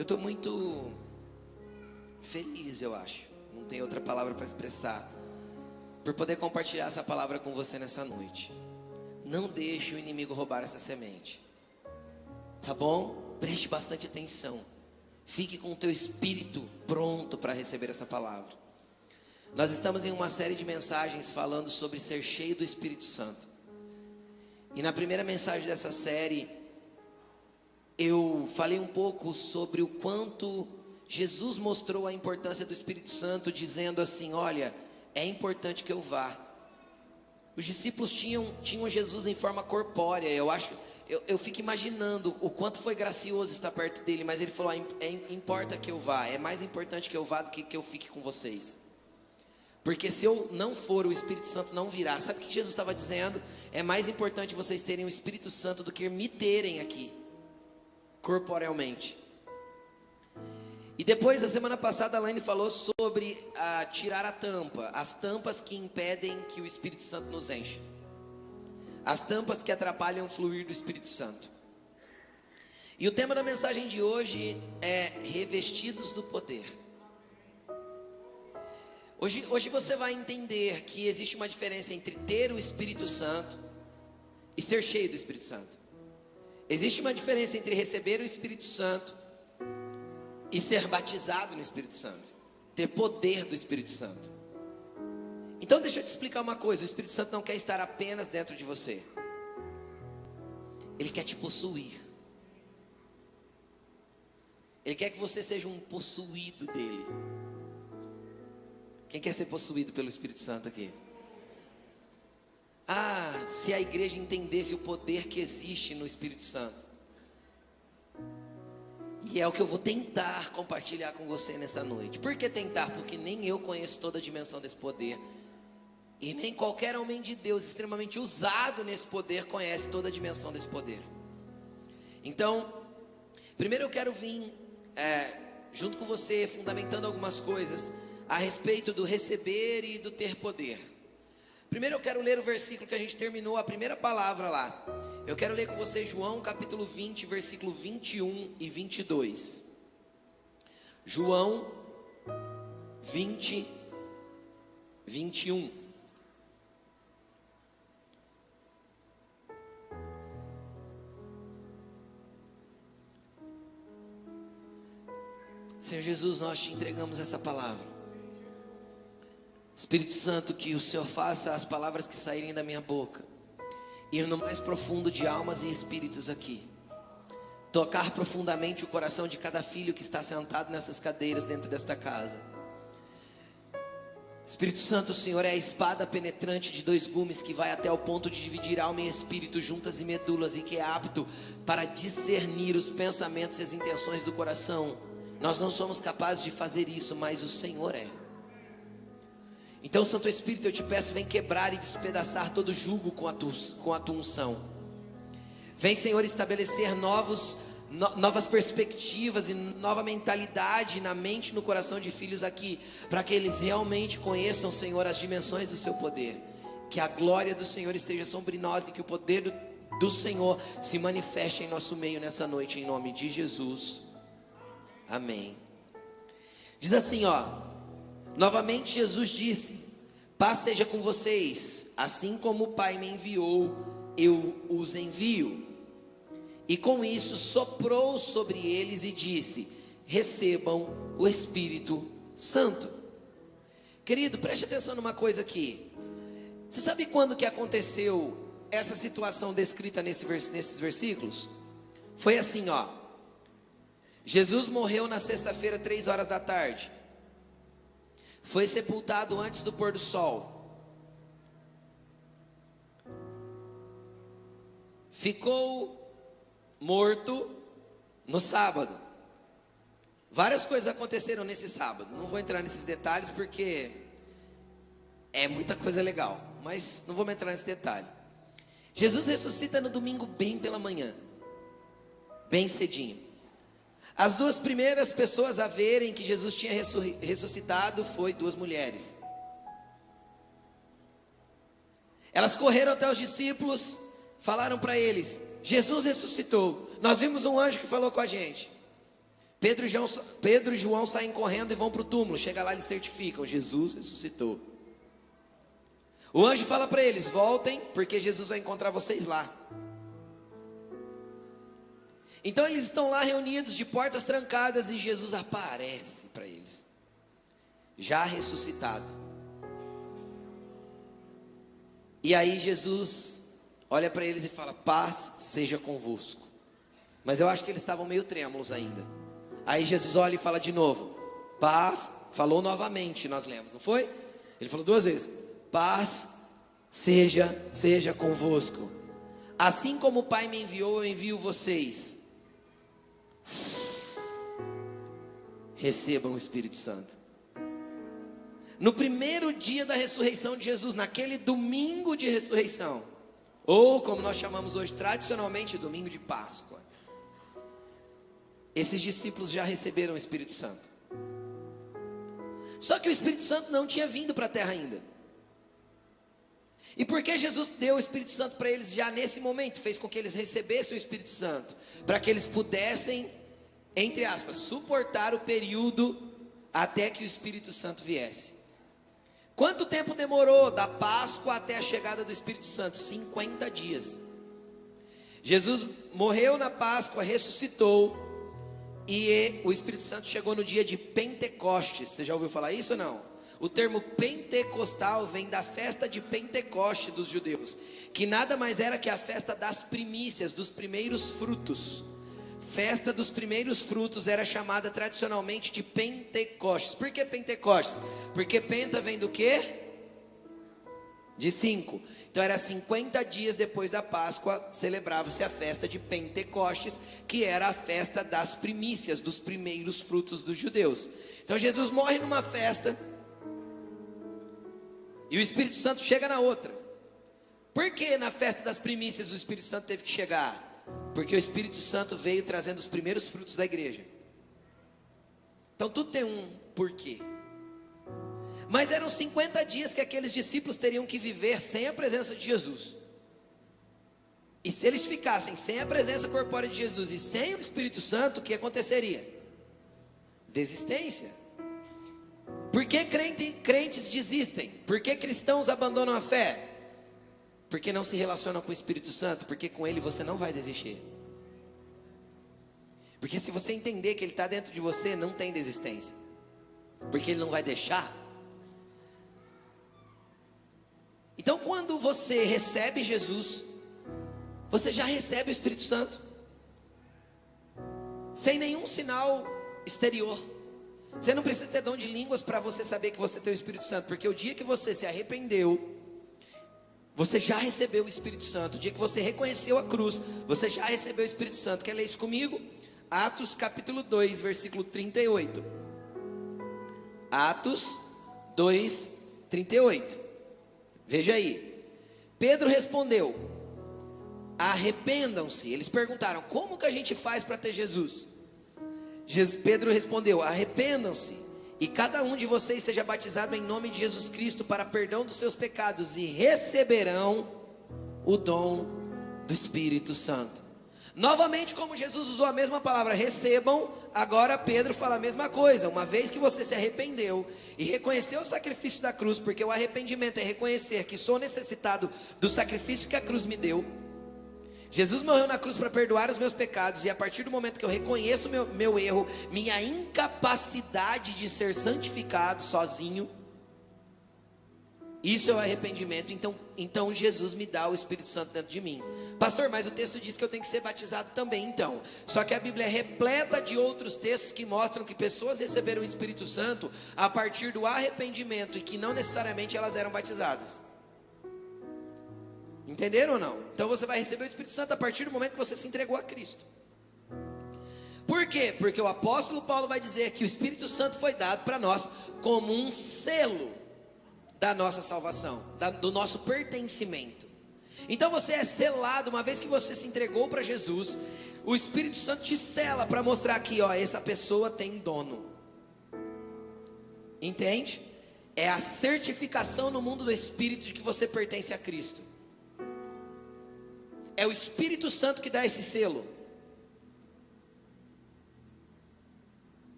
Eu estou muito feliz, eu acho. Não tem outra palavra para expressar. Por poder compartilhar essa palavra com você nessa noite. Não deixe o inimigo roubar essa semente. Tá bom? Preste bastante atenção. Fique com o teu espírito pronto para receber essa palavra. Nós estamos em uma série de mensagens falando sobre ser cheio do Espírito Santo. E na primeira mensagem dessa série, eu falei um pouco sobre o quanto Jesus mostrou a importância do Espírito Santo, dizendo assim: olha, é importante que eu vá. Os discípulos tinham Jesus em forma corpórea. Eu fico imaginando o quanto foi gracioso estar perto dele, mas ele falou: importa que eu vá, é mais importante que eu vá do que eu fique com vocês. Porque se eu não for, o Espírito Santo não virá. Sabe o que Jesus estava dizendo? É mais importante vocês terem o Espírito Santo do que me terem aqui, corporealmente. E depois, a semana passada, a Laine falou sobre tirar a tampa. As tampas que impedem que o Espírito Santo nos enche. As tampas que atrapalham o fluir do Espírito Santo. E o tema da mensagem de hoje é revestidos do poder. Hoje você vai entender que existe uma diferença entre ter o Espírito Santo e ser cheio do Espírito Santo. Existe uma diferença entre receber o Espírito Santo e ser batizado no Espírito Santo. Ter poder do Espírito Santo. Então deixa eu te explicar uma coisa. O Espírito Santo não quer estar apenas dentro de você. Ele quer te possuir. Ele quer que você seja um possuído dele. Quem quer ser possuído pelo Espírito Santo aqui? Se a igreja entendesse o poder que existe no Espírito Santo. E é o que eu vou tentar compartilhar com você nessa noite. Por que tentar? Porque nem eu conheço toda a dimensão desse poder. E nem qualquer homem de Deus extremamente usado nesse poder conhece toda a dimensão desse poder. Então, primeiro eu quero vir junto com você, fundamentando algumas coisas a respeito do receber e do ter poder. Primeiro eu quero ler o versículo que a gente terminou, a primeira palavra lá. Eu quero ler com você João capítulo 20, versículo 21 e 22. João 20, 21. Senhor Jesus, nós te entregamos essa palavra. Espírito Santo, que o Senhor faça as palavras que saírem da minha boca ir no mais profundo de almas e espíritos aqui, tocar profundamente o coração de cada filho que está sentado nessas cadeiras dentro desta casa. Espírito Santo, o Senhor é a espada penetrante de 2 gumes que vai até o ponto de dividir alma e espírito, juntas e medulas, e que é apto para discernir os pensamentos e as intenções do coração. Nós não somos capazes de fazer isso, mas o Senhor é. Então, Santo Espírito, eu te peço, vem quebrar e despedaçar todo jugo com a tua unção. Vem, Senhor, estabelecer novas perspectivas e nova mentalidade na mente e no coração de filhos aqui, para que eles realmente conheçam, Senhor, as dimensões do seu poder. Que a glória do Senhor esteja sobre nós e que o poder do Senhor se manifeste em nosso meio nessa noite, em nome de Jesus. Amém. Diz assim, novamente Jesus disse: paz seja com vocês, assim como o Pai me enviou, eu os envio. E com isso soprou sobre eles e disse: recebam o Espírito Santo. Querido, preste atenção numa coisa aqui. Você sabe quando que aconteceu essa situação descrita nesses versículos? Foi assim, Jesus morreu na sexta-feira, 3 horas da tarde. Foi sepultado antes do pôr do sol. Ficou morto no sábado. Várias coisas aconteceram nesse sábado. Não vou entrar nesses detalhes porque é muita coisa legal, mas não vou entrar nesse detalhe. Jesus ressuscita no domingo bem pela manhã, bem cedinho. As 2 primeiras pessoas a verem que Jesus tinha ressuscitado foi 2 mulheres. Elas correram até os discípulos, falaram para eles: Jesus ressuscitou. Nós vimos um anjo que falou com a gente. Pedro e João saem correndo e vão para o túmulo. Chega lá, eles certificam: Jesus ressuscitou. O anjo fala para eles: voltem, porque Jesus vai encontrar vocês lá. Então eles estão lá reunidos, de portas trancadas, e Jesus aparece para eles, já ressuscitado. E aí Jesus olha para eles e fala: paz seja convosco. Mas eu acho que eles estavam meio trêmulos ainda. Aí Jesus olha e fala de novo: paz. Falou novamente, nós lemos, não foi? Ele falou 2 vezes: paz seja convosco. Assim como o Pai me enviou, eu envio vocês. Recebam o Espírito Santo. No primeiro dia da ressurreição de Jesus, naquele domingo de ressurreição, ou como nós chamamos hoje tradicionalmente, domingo de Páscoa, esses discípulos já receberam o Espírito Santo. Só que o Espírito Santo não tinha vindo para a terra ainda. E porque Jesus deu o Espírito Santo para eles já nesse momento, fez com que eles recebessem o Espírito Santo, para que eles pudessem, entre aspas, suportar o período até que o Espírito Santo viesse. Quanto tempo demorou da Páscoa até a chegada do Espírito Santo? 50 dias. Jesus morreu na Páscoa, ressuscitou, e o Espírito Santo chegou no dia de Pentecostes. Você já ouviu falar isso ou não? O termo pentecostal vem da festa de Pentecoste dos judeus, que nada mais era que a festa das primícias, dos primeiros frutos. Festa dos primeiros frutos era chamada tradicionalmente de Pentecostes. Por que Pentecostes? Porque penta vem do quê? De 5. Então era 50 dias depois da Páscoa, celebrava-se a festa de Pentecostes, que era a festa das primícias, dos primeiros frutos dos judeus. Então Jesus morre numa festa, e o Espírito Santo chega na outra. Por que na festa das primícias o Espírito Santo teve que chegar? Porque o Espírito Santo veio trazendo os primeiros frutos da igreja. Então tudo tem um porquê. Mas eram 50 dias que aqueles discípulos teriam que viver sem a presença de Jesus. E se eles ficassem sem a presença corpórea de Jesus e sem o Espírito Santo, o que aconteceria? Desistência. Por que crentes desistem? Por que cristãos abandonam a fé? Porque não se relacionam com o Espírito Santo. Porque com Ele você não vai desistir. Porque se você entender que Ele está dentro de você, não tem desistência. Porque Ele não vai deixar. Então quando você recebe Jesus, você já recebe o Espírito Santo. Sem nenhum sinal exterior. Você não precisa ter dom de línguas para você saber que você tem o Espírito Santo. Porque o dia que você se arrependeu, você já recebeu o Espírito Santo. O dia que você reconheceu a cruz, você já recebeu o Espírito Santo. Quer ler isso comigo? Atos capítulo 2, versículo 38. Atos 2, 38. Veja aí. Pedro respondeu: arrependam-se. Eles perguntaram: como que a gente faz para ter Jesus? Pedro respondeu: arrependam-se, e cada um de vocês seja batizado em nome de Jesus Cristo para perdão dos seus pecados, e receberão o dom do Espírito Santo. Novamente, como Jesus usou a mesma palavra recebam, agora Pedro fala a mesma coisa. Uma vez que você se arrependeu e reconheceu o sacrifício da cruz, porque o arrependimento é reconhecer que sou necessitado do sacrifício que a cruz me deu. Jesus morreu na cruz para perdoar os meus pecados, e a partir do momento que eu reconheço meu erro, minha incapacidade de ser santificado sozinho, isso é o arrependimento. Então Jesus me dá o Espírito Santo dentro de mim. Pastor, mas o texto diz que eu tenho que ser batizado também. Então, só que a Bíblia é repleta de outros textos que mostram que pessoas receberam o Espírito Santo a partir do arrependimento, e que não necessariamente elas eram batizadas. Entenderam ou não? Então você vai receber o Espírito Santo a partir do momento que você se entregou a Cristo. Por quê? Porque o apóstolo Paulo vai dizer que o Espírito Santo foi dado para nós como um selo da nossa salvação, do nosso pertencimento. Então você é selado. Uma vez que você se entregou para Jesus, o Espírito Santo te sela para mostrar aqui, ó, essa pessoa tem dono. Entende? É a certificação no mundo do Espírito de que você pertence a Cristo. É o Espírito Santo que dá esse selo.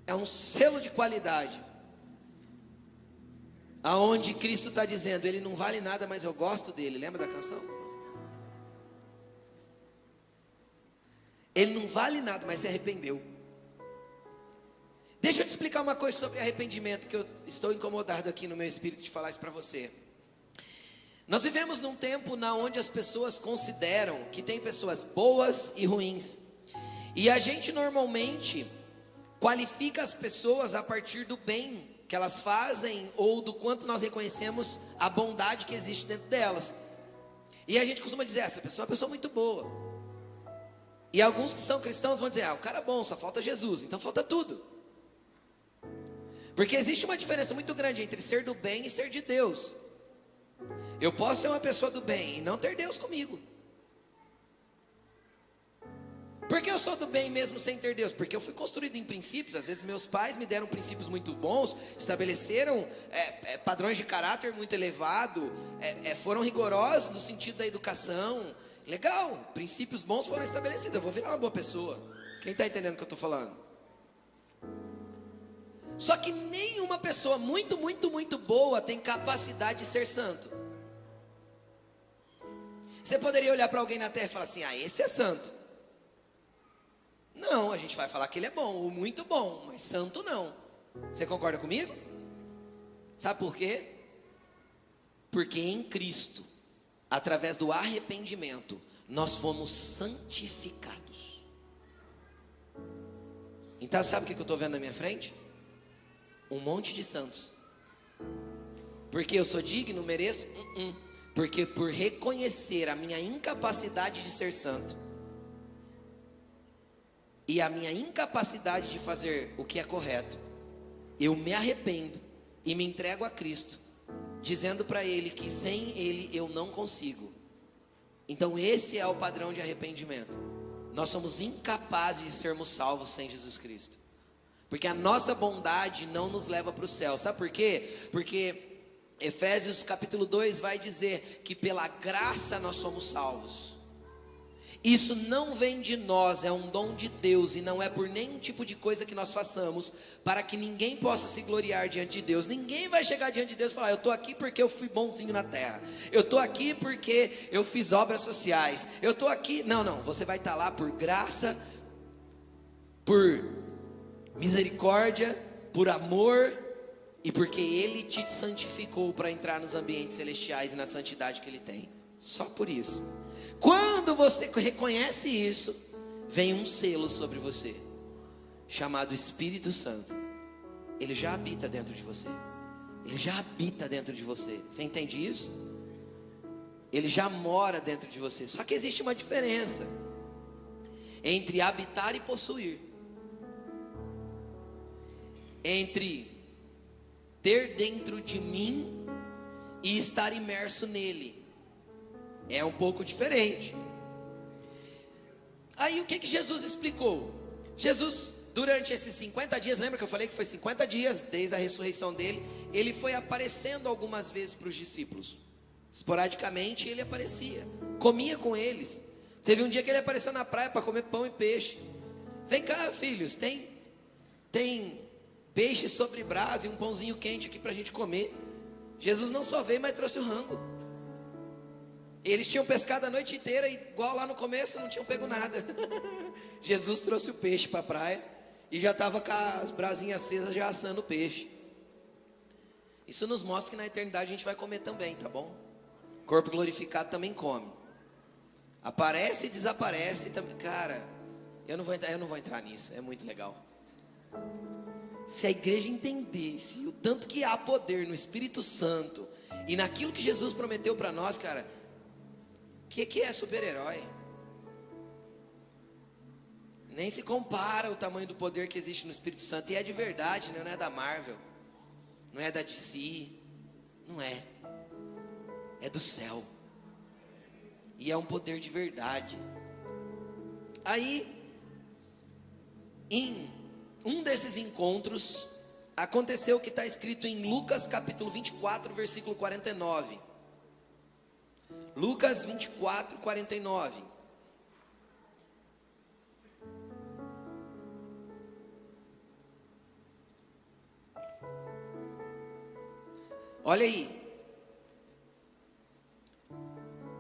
É um selo de qualidade. Aonde Cristo está dizendo, ele não vale nada, mas eu gosto dele. Lembra da canção? Ele não vale nada, mas se arrependeu. Deixa eu te explicar uma coisa sobre arrependimento, que eu estou incomodado aqui no meu espírito de falar isso para você. Nós vivemos num tempo onde as pessoas consideram que tem pessoas boas e ruins. E a gente normalmente qualifica as pessoas a partir do bem que elas fazem ou do quanto nós reconhecemos a bondade que existe dentro delas. E a gente costuma dizer, essa pessoa é uma pessoa muito boa. E alguns que são cristãos vão dizer, o cara é bom, só falta Jesus, então falta tudo. Porque existe uma diferença muito grande entre ser do bem e ser de Deus. Eu posso ser uma pessoa do bem e não ter Deus comigo. Por que eu sou do bem mesmo sem ter Deus? Porque eu fui construído em princípios. Às vezes meus pais me deram princípios muito bons, estabeleceram padrões de caráter muito elevado, foram rigorosos no sentido da educação. Legal, princípios bons foram estabelecidos, eu vou virar uma boa pessoa. Quem está entendendo o que eu estou falando? Só que nenhuma pessoa muito, muito, muito boa tem capacidade de ser santo. Você poderia olhar para alguém na terra e falar assim, esse é santo. Não, a gente vai falar que ele é bom, ou muito bom, mas santo não. Você concorda comigo? Sabe por quê? Porque em Cristo, através do arrependimento, nós fomos santificados. Então sabe o que eu estou vendo na minha frente? Um monte de santos. Porque eu sou digno, mereço? Porque por reconhecer a minha incapacidade de ser santo e a minha incapacidade de fazer o que é correto, eu me arrependo e me entrego a Cristo, dizendo para Ele que sem Ele eu não consigo. Então esse é o padrão de arrependimento. Nós somos incapazes de sermos salvos sem Jesus Cristo, porque a nossa bondade não nos leva para o céu. Sabe por quê? Porque Efésios capítulo 2 vai dizer que pela graça nós somos salvos. Isso não vem de nós, é um dom de Deus, e não é por nenhum tipo de coisa que nós façamos, para que ninguém possa se gloriar diante de Deus. Ninguém vai chegar diante de Deus e falar, eu estou aqui porque eu fui bonzinho na terra, eu estou aqui porque eu fiz obras sociais, eu estou aqui, não, você vai estar lá por graça, por misericórdia, por amor, e porque Ele te santificou para entrar nos ambientes celestiais e na santidade que Ele tem. Só por isso. Quando você reconhece isso, vem um selo sobre você, chamado Espírito Santo. Ele já habita dentro de você. Ele já habita dentro de você. Você entende isso? Ele já mora dentro de você. Só que existe uma diferença entre habitar e possuir, entre ter dentro de mim e estar imerso nele. É um pouco diferente. Aí o que Jesus explicou? Jesus, durante esses 50 dias, lembra que eu falei que foi 50 dias desde a ressurreição dele, ele foi aparecendo algumas vezes para os discípulos. Esporadicamente ele aparecia, comia com eles. Teve um dia que ele apareceu na praia para comer pão e peixe. Vem cá, filhos, tem peixe sobre brasa e um pãozinho quente aqui para a gente comer. Jesus não só veio, mas trouxe o rango. Eles tinham pescado a noite inteira, igual lá no começo, não tinham pego nada. Jesus trouxe o peixe para a praia e já estava com as brasinhas acesas, já assando o peixe. Isso nos mostra que na eternidade a gente vai comer também, tá bom? Corpo glorificado também come. Aparece e desaparece também. Cara, eu não vou entrar nisso, é muito legal. Se a igreja entendesse o tanto que há poder no Espírito Santo e naquilo que Jesus prometeu para nós, cara, o que é super-herói? Nem se compara o tamanho do poder que existe no Espírito Santo. E é de verdade, né? Não é da Marvel, não é da DC, não é. É do céu. E é um poder de verdade. Aí, em um desses encontros, aconteceu o que está escrito em Lucas capítulo 24, versículo 49. Lucas 24, 49. Olha aí.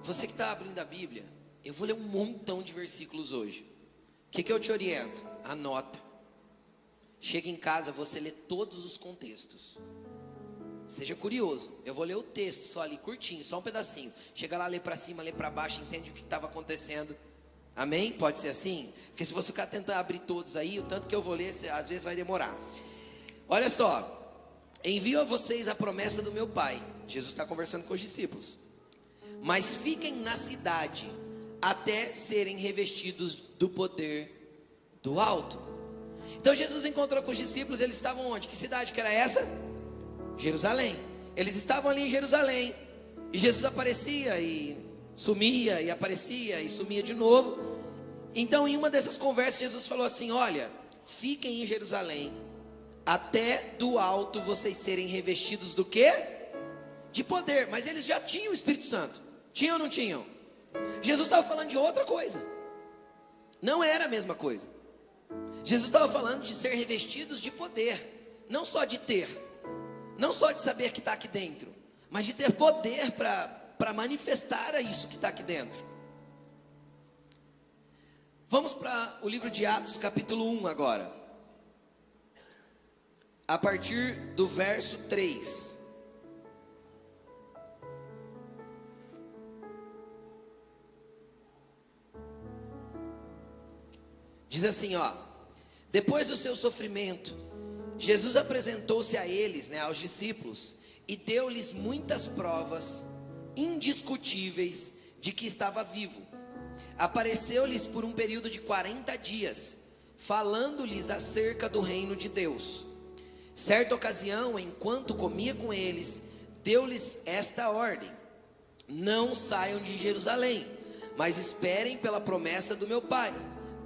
Você que está abrindo a Bíblia, eu vou ler um montão de versículos hoje. O que eu te oriento? Anota. Chega em casa, você lê todos os contextos. Seja curioso. Eu vou ler o texto só ali, curtinho, só um pedacinho. Chega lá, lê para cima, lê para baixo, entende o que estava acontecendo. Amém? Pode ser assim? Porque se você ficar tentando abrir todos aí, o tanto que eu vou ler, às vezes vai demorar. Olha só. Envio a vocês a promessa do meu Pai. Jesus está conversando com os discípulos. Mas fiquem na cidade até serem revestidos do poder do alto. Então Jesus encontrou com os discípulos. Eles estavam onde? Que cidade que era essa? Jerusalém. Eles estavam ali em Jerusalém. E Jesus aparecia e sumia, e aparecia e sumia de novo. Então em uma dessas conversas Jesus falou assim: olha, fiquem em Jerusalém até do alto vocês serem revestidos do quê? De poder. Mas eles já tinham o Espírito Santo. Tinham ou não tinham? Jesus estava falando de outra coisa. Não era a mesma coisa. Jesus estava falando de ser revestidos de poder. Não só de ter. Não só de saber que está aqui dentro. Mas de ter poder para manifestar isso que está aqui dentro. Vamos para o livro de Atos, capítulo 1 agora. A partir do verso 3. Diz assim, ó: depois do seu sofrimento, Jesus apresentou-se a eles, aos discípulos, e deu-lhes muitas provas indiscutíveis de que estava vivo. Apareceu-lhes por um período de 40 dias, falando-lhes acerca do reino de Deus. Certa ocasião, enquanto comia com eles, deu-lhes esta ordem: não saiam de Jerusalém, mas esperem pela promessa do meu Pai,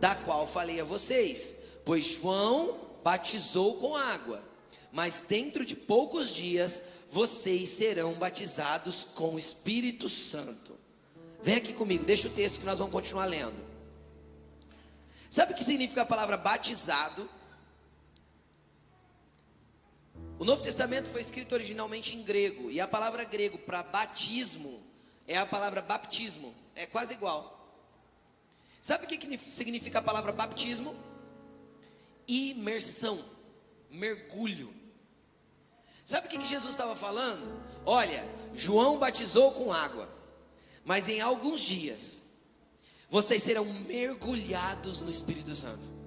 da qual falei a vocês. Pois João batizou com água, mas dentro de poucos dias vocês serão batizados com o Espírito Santo. Vem aqui comigo, deixa o texto que nós vamos continuar lendo. Sabe o que significa a palavra batizado? O Novo Testamento foi escrito originalmente em grego, e a palavra grego para batismo é a palavra baptismo, é quase igual. Sabe o que significa a palavra baptismo? Imersão, mergulho. Sabe o que Jesus estava falando? Olha, João batizou com água, mas em alguns dias vocês serão mergulhados no Espírito Santo.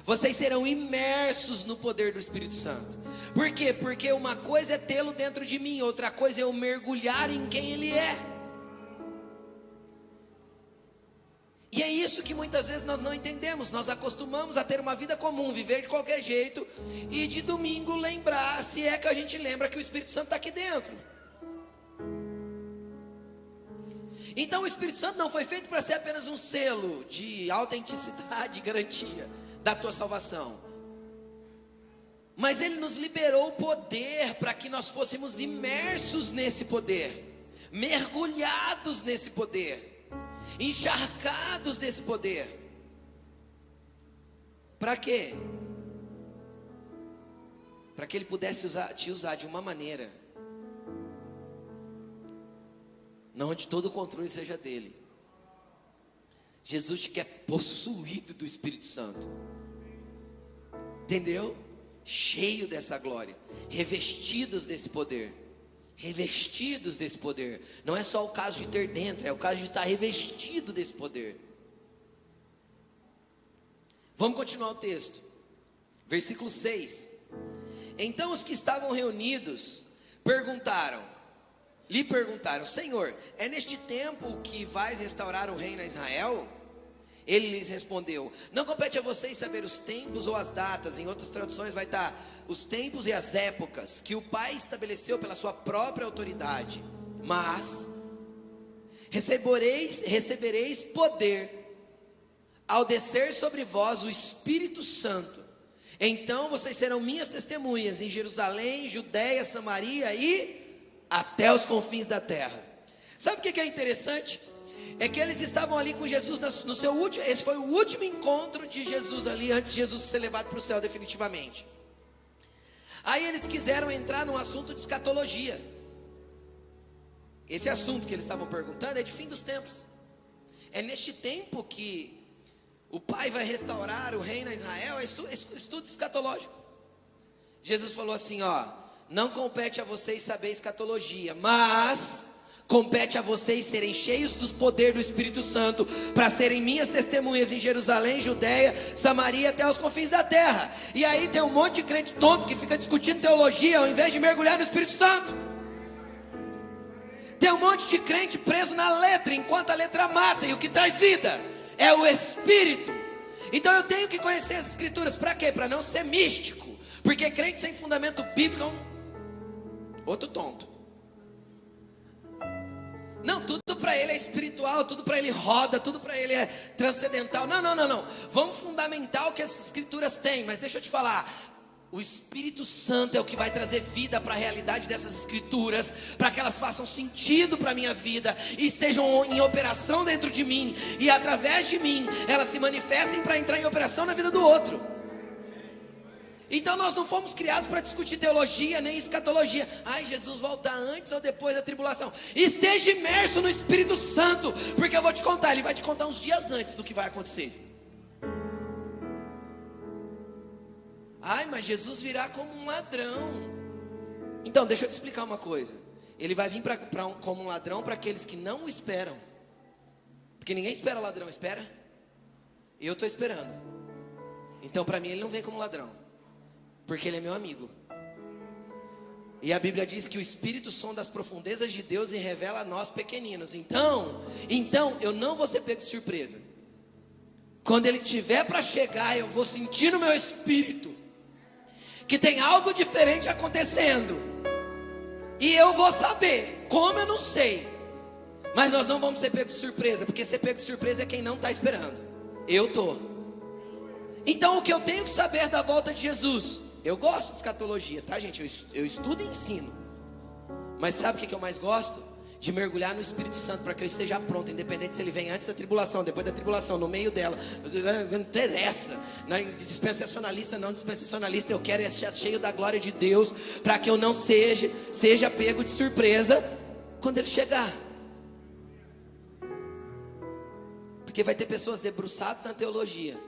Vocês serão imersos no poder do Espírito Santo. Por quê? Porque uma coisa é tê-lo dentro de mim, outra coisa é eu mergulhar em quem Ele é. E é isso que muitas vezes nós não entendemos. Nós acostumamos a ter uma vida comum, viver de qualquer jeito, e de domingo lembrar, se é que a gente lembra, que o Espírito Santo está aqui dentro. Então o Espírito Santo não foi feito para ser apenas um selo de autenticidade e garantia da tua salvação, mas Ele nos liberou o poder para que nós fôssemos imersos nesse poder, mergulhados nesse poder, encharcados nesse poder. Para quê? Para que Ele pudesse te usar de uma maneira não onde todo o controle seja dele. Jesus te quer possuído do Espírito Santo, entendeu? Cheio dessa glória, revestidos desse poder. Revestidos desse poder. Não é só o caso de ter dentro, é o caso de estar revestido desse poder. Vamos continuar o texto. Versículo 6. Então os que estavam reunidos lhe perguntaram: Senhor, é neste tempo que vais restaurar o reino a Israel? Ele lhes respondeu: não compete a vocês saber os tempos ou as datas. Em outras traduções vai estar os tempos e as épocas que o Pai estabeleceu pela sua própria autoridade. Mas recebereis poder ao descer sobre vós o Espírito Santo. Então vocês serão minhas testemunhas em Jerusalém, Judeia, Samaria e até os confins da terra. Sabe o que é interessante? É que eles estavam ali com Jesus no seu último. Esse foi o último encontro de Jesus ali, antes de Jesus ser levado para o céu definitivamente. Aí eles quiseram entrar num assunto de escatologia. Esse assunto que eles estavam perguntando é de fim dos tempos. É neste tempo que o Pai vai restaurar o reino a Israel. É estudo escatológico. Jesus falou assim, ó: não compete a vocês saber escatologia, mas compete a vocês serem cheios do poder do Espírito Santo, para serem minhas testemunhas em Jerusalém, Judeia, Samaria, até os confins da terra. E aí tem um monte de crente tonto que fica discutindo teologia, ao invés de mergulhar no Espírito Santo. Tem um monte de crente preso na letra, enquanto a letra mata, e o que traz vida é o Espírito. Então eu tenho que conhecer as Escrituras, para quê? Para não ser místico, porque crente sem fundamento bíblico é um outro tonto. Não, tudo para ele é espiritual, tudo para ele roda, tudo para ele é transcendental. Não. Vamos fundamentar o que as Escrituras têm. Mas deixa eu te falar, o Espírito Santo é o que vai trazer vida para a realidade dessas Escrituras, para que elas façam sentido para a minha vida e estejam em operação dentro de mim, e através de mim elas se manifestem para entrar em operação na vida do outro. Então nós não fomos criados para discutir teologia nem escatologia. Ai, Jesus volta antes ou depois da tribulação. Esteja imerso no Espírito Santo, porque eu vou te contar, Ele vai te contar uns dias antes do que vai acontecer. Ai, mas Jesus virá como um ladrão. Então deixa eu te explicar uma coisa. Ele vai vir como um ladrão para aqueles que não o esperam. Porque ninguém espera ladrão, espera? Eu estou esperando. Então para mim ele não vem como ladrão, porque ele é meu amigo. E a Bíblia diz que o Espírito sonda as profundezas de Deus e revela a nós pequeninos. Então eu não vou ser pego de surpresa. Quando ele tiver para chegar, eu vou sentir no meu espírito que tem algo diferente acontecendo, e eu vou saber. Como eu não sei, mas nós não vamos ser pego de surpresa, porque ser pego de surpresa é quem não está esperando. Eu estou. Então o que eu tenho que saber da volta de Jesus? Eu gosto de escatologia, tá, gente? Eu estudo e ensino. Mas sabe o que eu mais gosto? De mergulhar no Espírito Santo, para que eu esteja pronto, independente se ele vem antes da tribulação, depois da tribulação, no meio dela. Não interessa. Dispensacionalista, não dispensacionalista. Eu quero estar cheio da glória de Deus, para que eu não seja pego de surpresa quando ele chegar. Porque vai ter pessoas debruçadas na teologia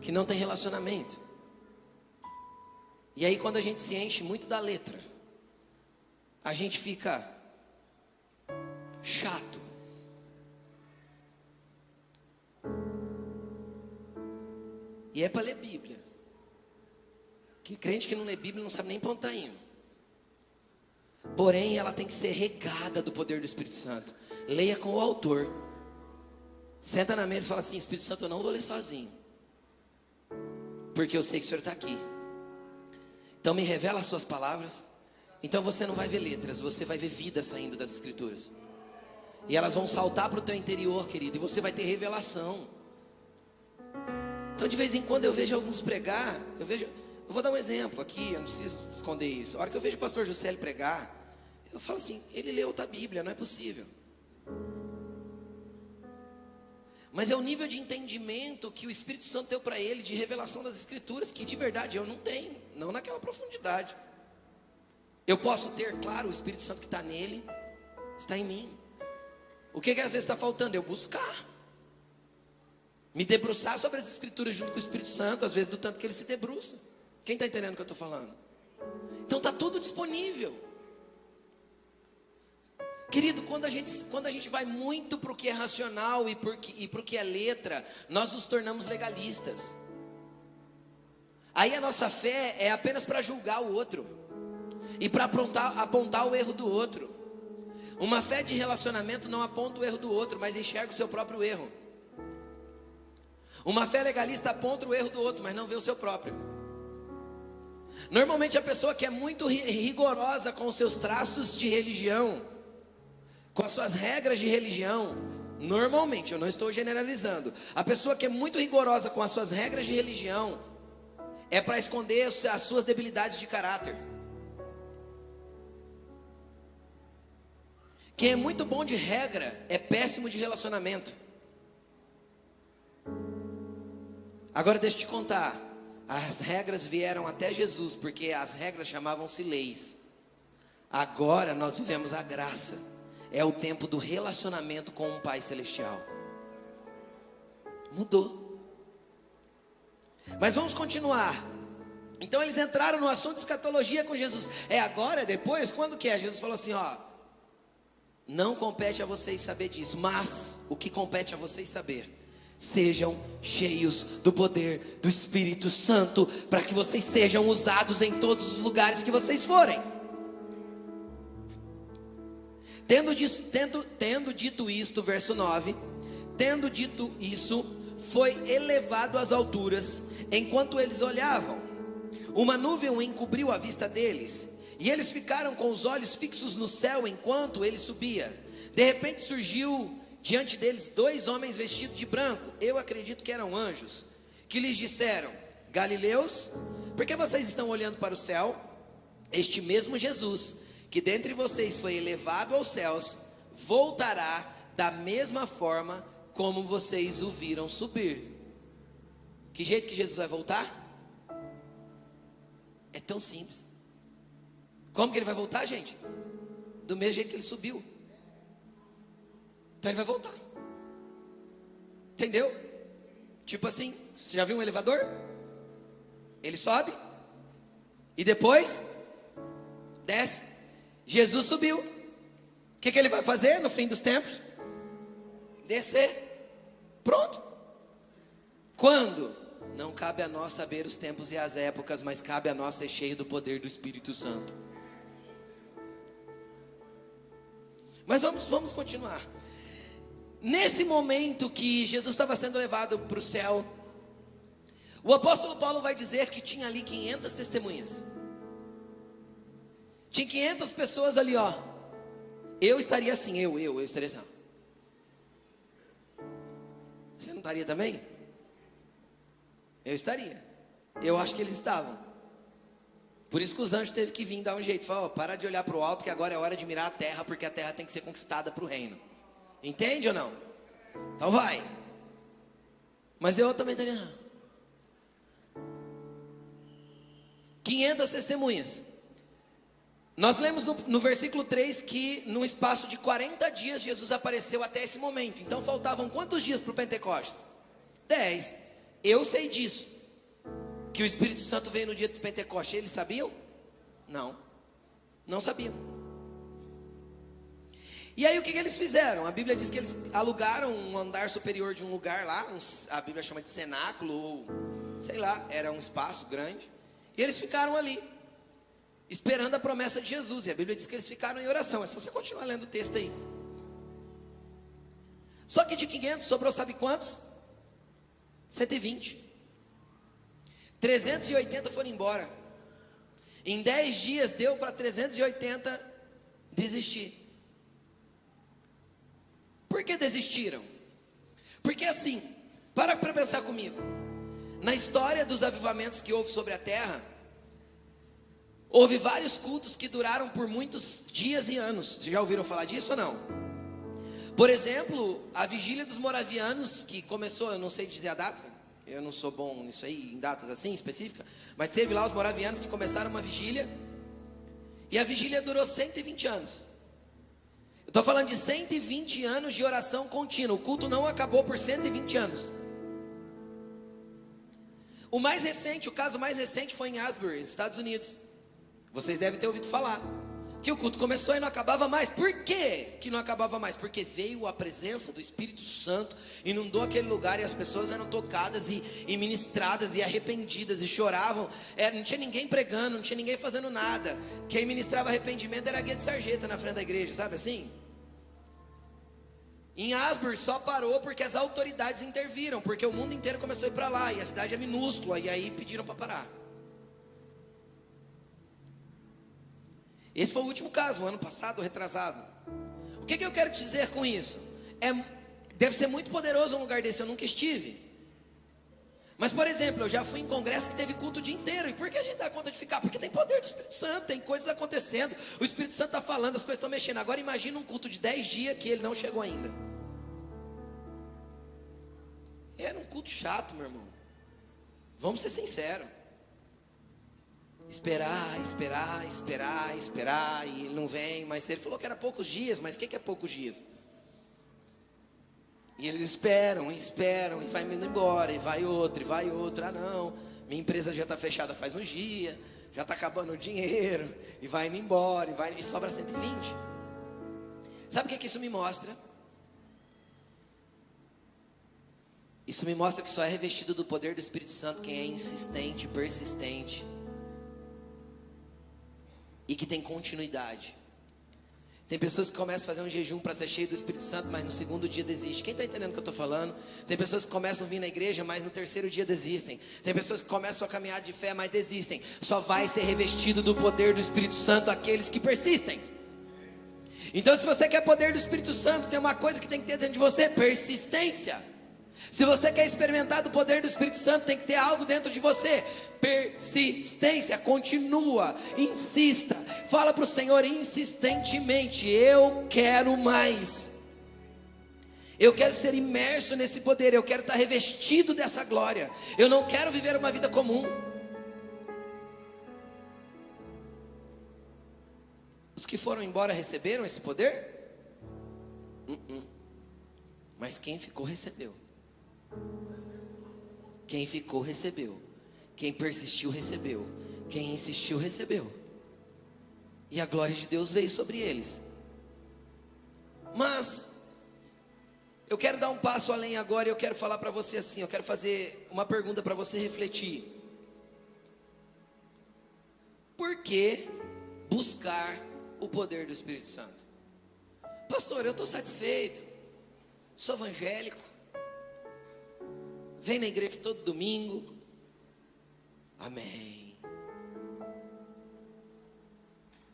que não tem relacionamento. E aí quando a gente se enche muito da letra, a gente fica chato. E é para ler Bíblia. Que crente que não lê Bíblia não sabe nem para onde está indo. Porém ela tem que ser regada do poder do Espírito Santo. Leia com o autor. Senta na mesa e fala assim: Espírito Santo, eu não vou ler sozinho, porque eu sei que o Senhor está aqui. Então me revela as suas palavras. Então você não vai ver letras, você vai ver vida saindo das Escrituras. E elas vão saltar para o teu interior, querido, e você vai ter revelação. Então de vez em quando eu vejo alguns pregar, eu vou dar um exemplo aqui, eu não preciso esconder isso. A hora que eu vejo o pastor Juscelio pregar, eu falo assim: ele leu outra Bíblia, não é possível. Mas é o nível de entendimento que o Espírito Santo deu para ele, de revelação das Escrituras, que de verdade eu não tenho, não naquela profundidade. Eu posso ter, claro, o Espírito Santo que está nele, está em mim. O que às vezes está faltando? Eu buscar, me debruçar sobre as Escrituras junto com o Espírito Santo, às vezes do tanto que ele se debruça. Quem está entendendo o que eu estou falando? Então está tudo disponível. Querido, quando a gente vai muito para o que é racional e para o que é letra, nós nos tornamos legalistas. Aí a nossa fé é apenas para julgar o outro e para apontar o erro do outro. Uma fé de relacionamento não aponta o erro do outro, mas enxerga o seu próprio erro. Uma fé legalista aponta o erro do outro, mas não vê o seu próprio. Normalmente a pessoa que é muito rigorosa com os seus traços de religião, com as suas regras de religião, normalmente, eu não estou generalizando, a pessoa que é muito rigorosa com as suas regras de religião, é para esconder as suas debilidades de caráter. Quem é muito bom de regra é péssimo de relacionamento. Agora deixa eu te contar, As regras vieram até Jesus, porque as regras chamavam-se leis. Agora nós vivemos a graça. É o tempo do relacionamento com um Pai Celestial. Mudou. Mas vamos continuar. Então eles entraram no assunto de escatologia com Jesus. É agora, é depois? Quando que é? Jesus falou assim, ó: não compete a vocês saber disso, mas o que compete a vocês saber: sejam cheios do poder do Espírito Santo, para que vocês sejam usados em todos os lugares que vocês forem. Tendo dito isto, verso 9: tendo dito isso, foi elevado às alturas. Enquanto eles olhavam, uma nuvem o encobriu a vista deles, e eles ficaram com os olhos fixos no céu enquanto ele subia. De repente surgiu diante deles 2 homens vestidos de branco, eu acredito que eram anjos, que lhes disseram: Galileus, por que vocês estão olhando para o céu? Este mesmo Jesus, que dentre vocês foi elevado aos céus, voltará da mesma forma como vocês o viram subir. Que jeito que Jesus vai voltar? É tão simples. Como que ele vai voltar, gente? Do mesmo jeito que ele subiu. Então ele vai voltar. Entendeu? Tipo assim, você já viu um elevador? Ele sobe e depois desce. Jesus subiu. O que ele vai fazer no fim dos tempos? Descer. Pronto. Quando? Não cabe a nós saber os tempos e as épocas, mas cabe a nós ser cheio do poder do Espírito Santo. Mas vamos continuar. Nesse momento que Jesus estava sendo levado para o céu, o apóstolo Paulo vai dizer que tinha ali 500 testemunhas. Tinha 500 pessoas ali, ó. Eu estaria assim, eu estaria assim. Você não estaria também? Eu estaria. Eu acho que eles estavam. Por isso que os anjos teve que vir dar um jeito. Falar, ó, para de olhar para o alto, que agora é hora de mirar a terra, porque a terra tem que ser conquistada para o reino. Entende ou não? Então vai. Mas eu também estaria. 500 testemunhas. Nós lemos no versículo 3 que no espaço de 40 dias Jesus apareceu até esse momento. Então faltavam quantos dias para o Pentecostes? 10. Eu sei disso, que o Espírito Santo veio no dia do Pentecostes. Eles sabiam? Não sabiam. E aí o que eles fizeram? A Bíblia diz que eles alugaram um andar superior de um lugar lá, a Bíblia chama de cenáculo, ou sei lá, era um espaço grande. E eles ficaram ali, esperando a promessa de Jesus. E a Bíblia diz que eles ficaram em oração. É só você continuar lendo o texto aí. Só que de 500 sobrou sabe quantos? 120. 380 foram embora. Em 10 dias deu para 380 desistir. Por que desistiram? Porque assim, para pensar comigo. Na história dos avivamentos que houve sobre a terra, houve vários cultos que duraram por muitos dias e anos. Vocês já ouviram falar disso ou não? Por exemplo, a vigília dos moravianos, que começou, eu não sei dizer a data, eu não sou bom nisso aí, em datas assim específicas, mas teve lá os moravianos que começaram uma vigília, e a vigília durou 120 anos. Eu estou falando de 120 anos de oração contínua. O culto não acabou por 120 anos. O mais recente, o caso mais recente foi em Asbury, Estados Unidos. Vocês devem ter ouvido falar que o culto começou e não acabava mais. Por quê que não acabava mais? Porque veio a presença do Espírito Santo, inundou aquele lugar e as pessoas eram tocadas e ministradas e arrependidas e choravam. Não tinha ninguém pregando, não tinha ninguém fazendo nada. Quem ministrava arrependimento era a guia de sarjeta na frente da igreja, sabe assim? Em Asbury só parou porque as autoridades interviram, porque o mundo inteiro começou a ir para lá e a cidade é minúscula, e aí pediram para parar. Esse foi o último caso, o ano passado, retrasado. O que eu quero te dizer com isso? Deve ser muito poderoso um lugar desse, eu nunca estive. Mas, por exemplo, eu já fui em congresso que teve culto o dia inteiro. E por que a gente dá conta de ficar? Porque tem poder do Espírito Santo, tem coisas acontecendo. O Espírito Santo está falando, as coisas estão mexendo. Agora imagina um culto de 10 dias que ele não chegou ainda. Era um culto chato, meu irmão. Vamos ser sinceros. Esperar, e ele não vem. Mas ele falou que era poucos dias, mas o que é poucos dias? E eles esperam, e vai indo embora, e vai outro. Ah não, minha empresa já está fechada faz uns dias, já está acabando o dinheiro, e vai indo embora, e sobra 120. Sabe o que isso me mostra? Isso me mostra que só é revestido do poder do Espírito Santo quem é insistente, persistente, e que tem continuidade. Tem pessoas que começam a fazer um jejum para ser cheio do Espírito Santo, mas no segundo dia desistem. Quem está entendendo o que eu estou falando? Tem pessoas que começam a vir na igreja, mas no terceiro dia desistem. Tem pessoas que começam a caminhar de fé, mas desistem. Só vai ser revestido do poder do Espírito Santo aqueles que persistem. Então, se você quer poder do Espírito Santo, tem uma coisa que tem que ter dentro de você: persistência. Se você quer experimentar do poder do Espírito Santo, tem que ter algo dentro de você: persistência. Continua, insista, fala para o Senhor insistentemente: eu quero mais, eu quero ser imerso nesse poder, eu quero estar revestido dessa glória, eu não quero viver uma vida comum. Os que foram embora receberam esse poder? Mas quem ficou recebeu. Quem ficou recebeu. Quem persistiu recebeu. Quem insistiu recebeu. E a glória de Deus veio sobre eles. Mas eu quero dar um passo além agora, e eu quero falar para você assim, eu quero fazer uma pergunta para você refletir. Por que buscar o poder do Espírito Santo? Pastor, eu estou satisfeito, sou evangélico, vem na igreja todo domingo, amém,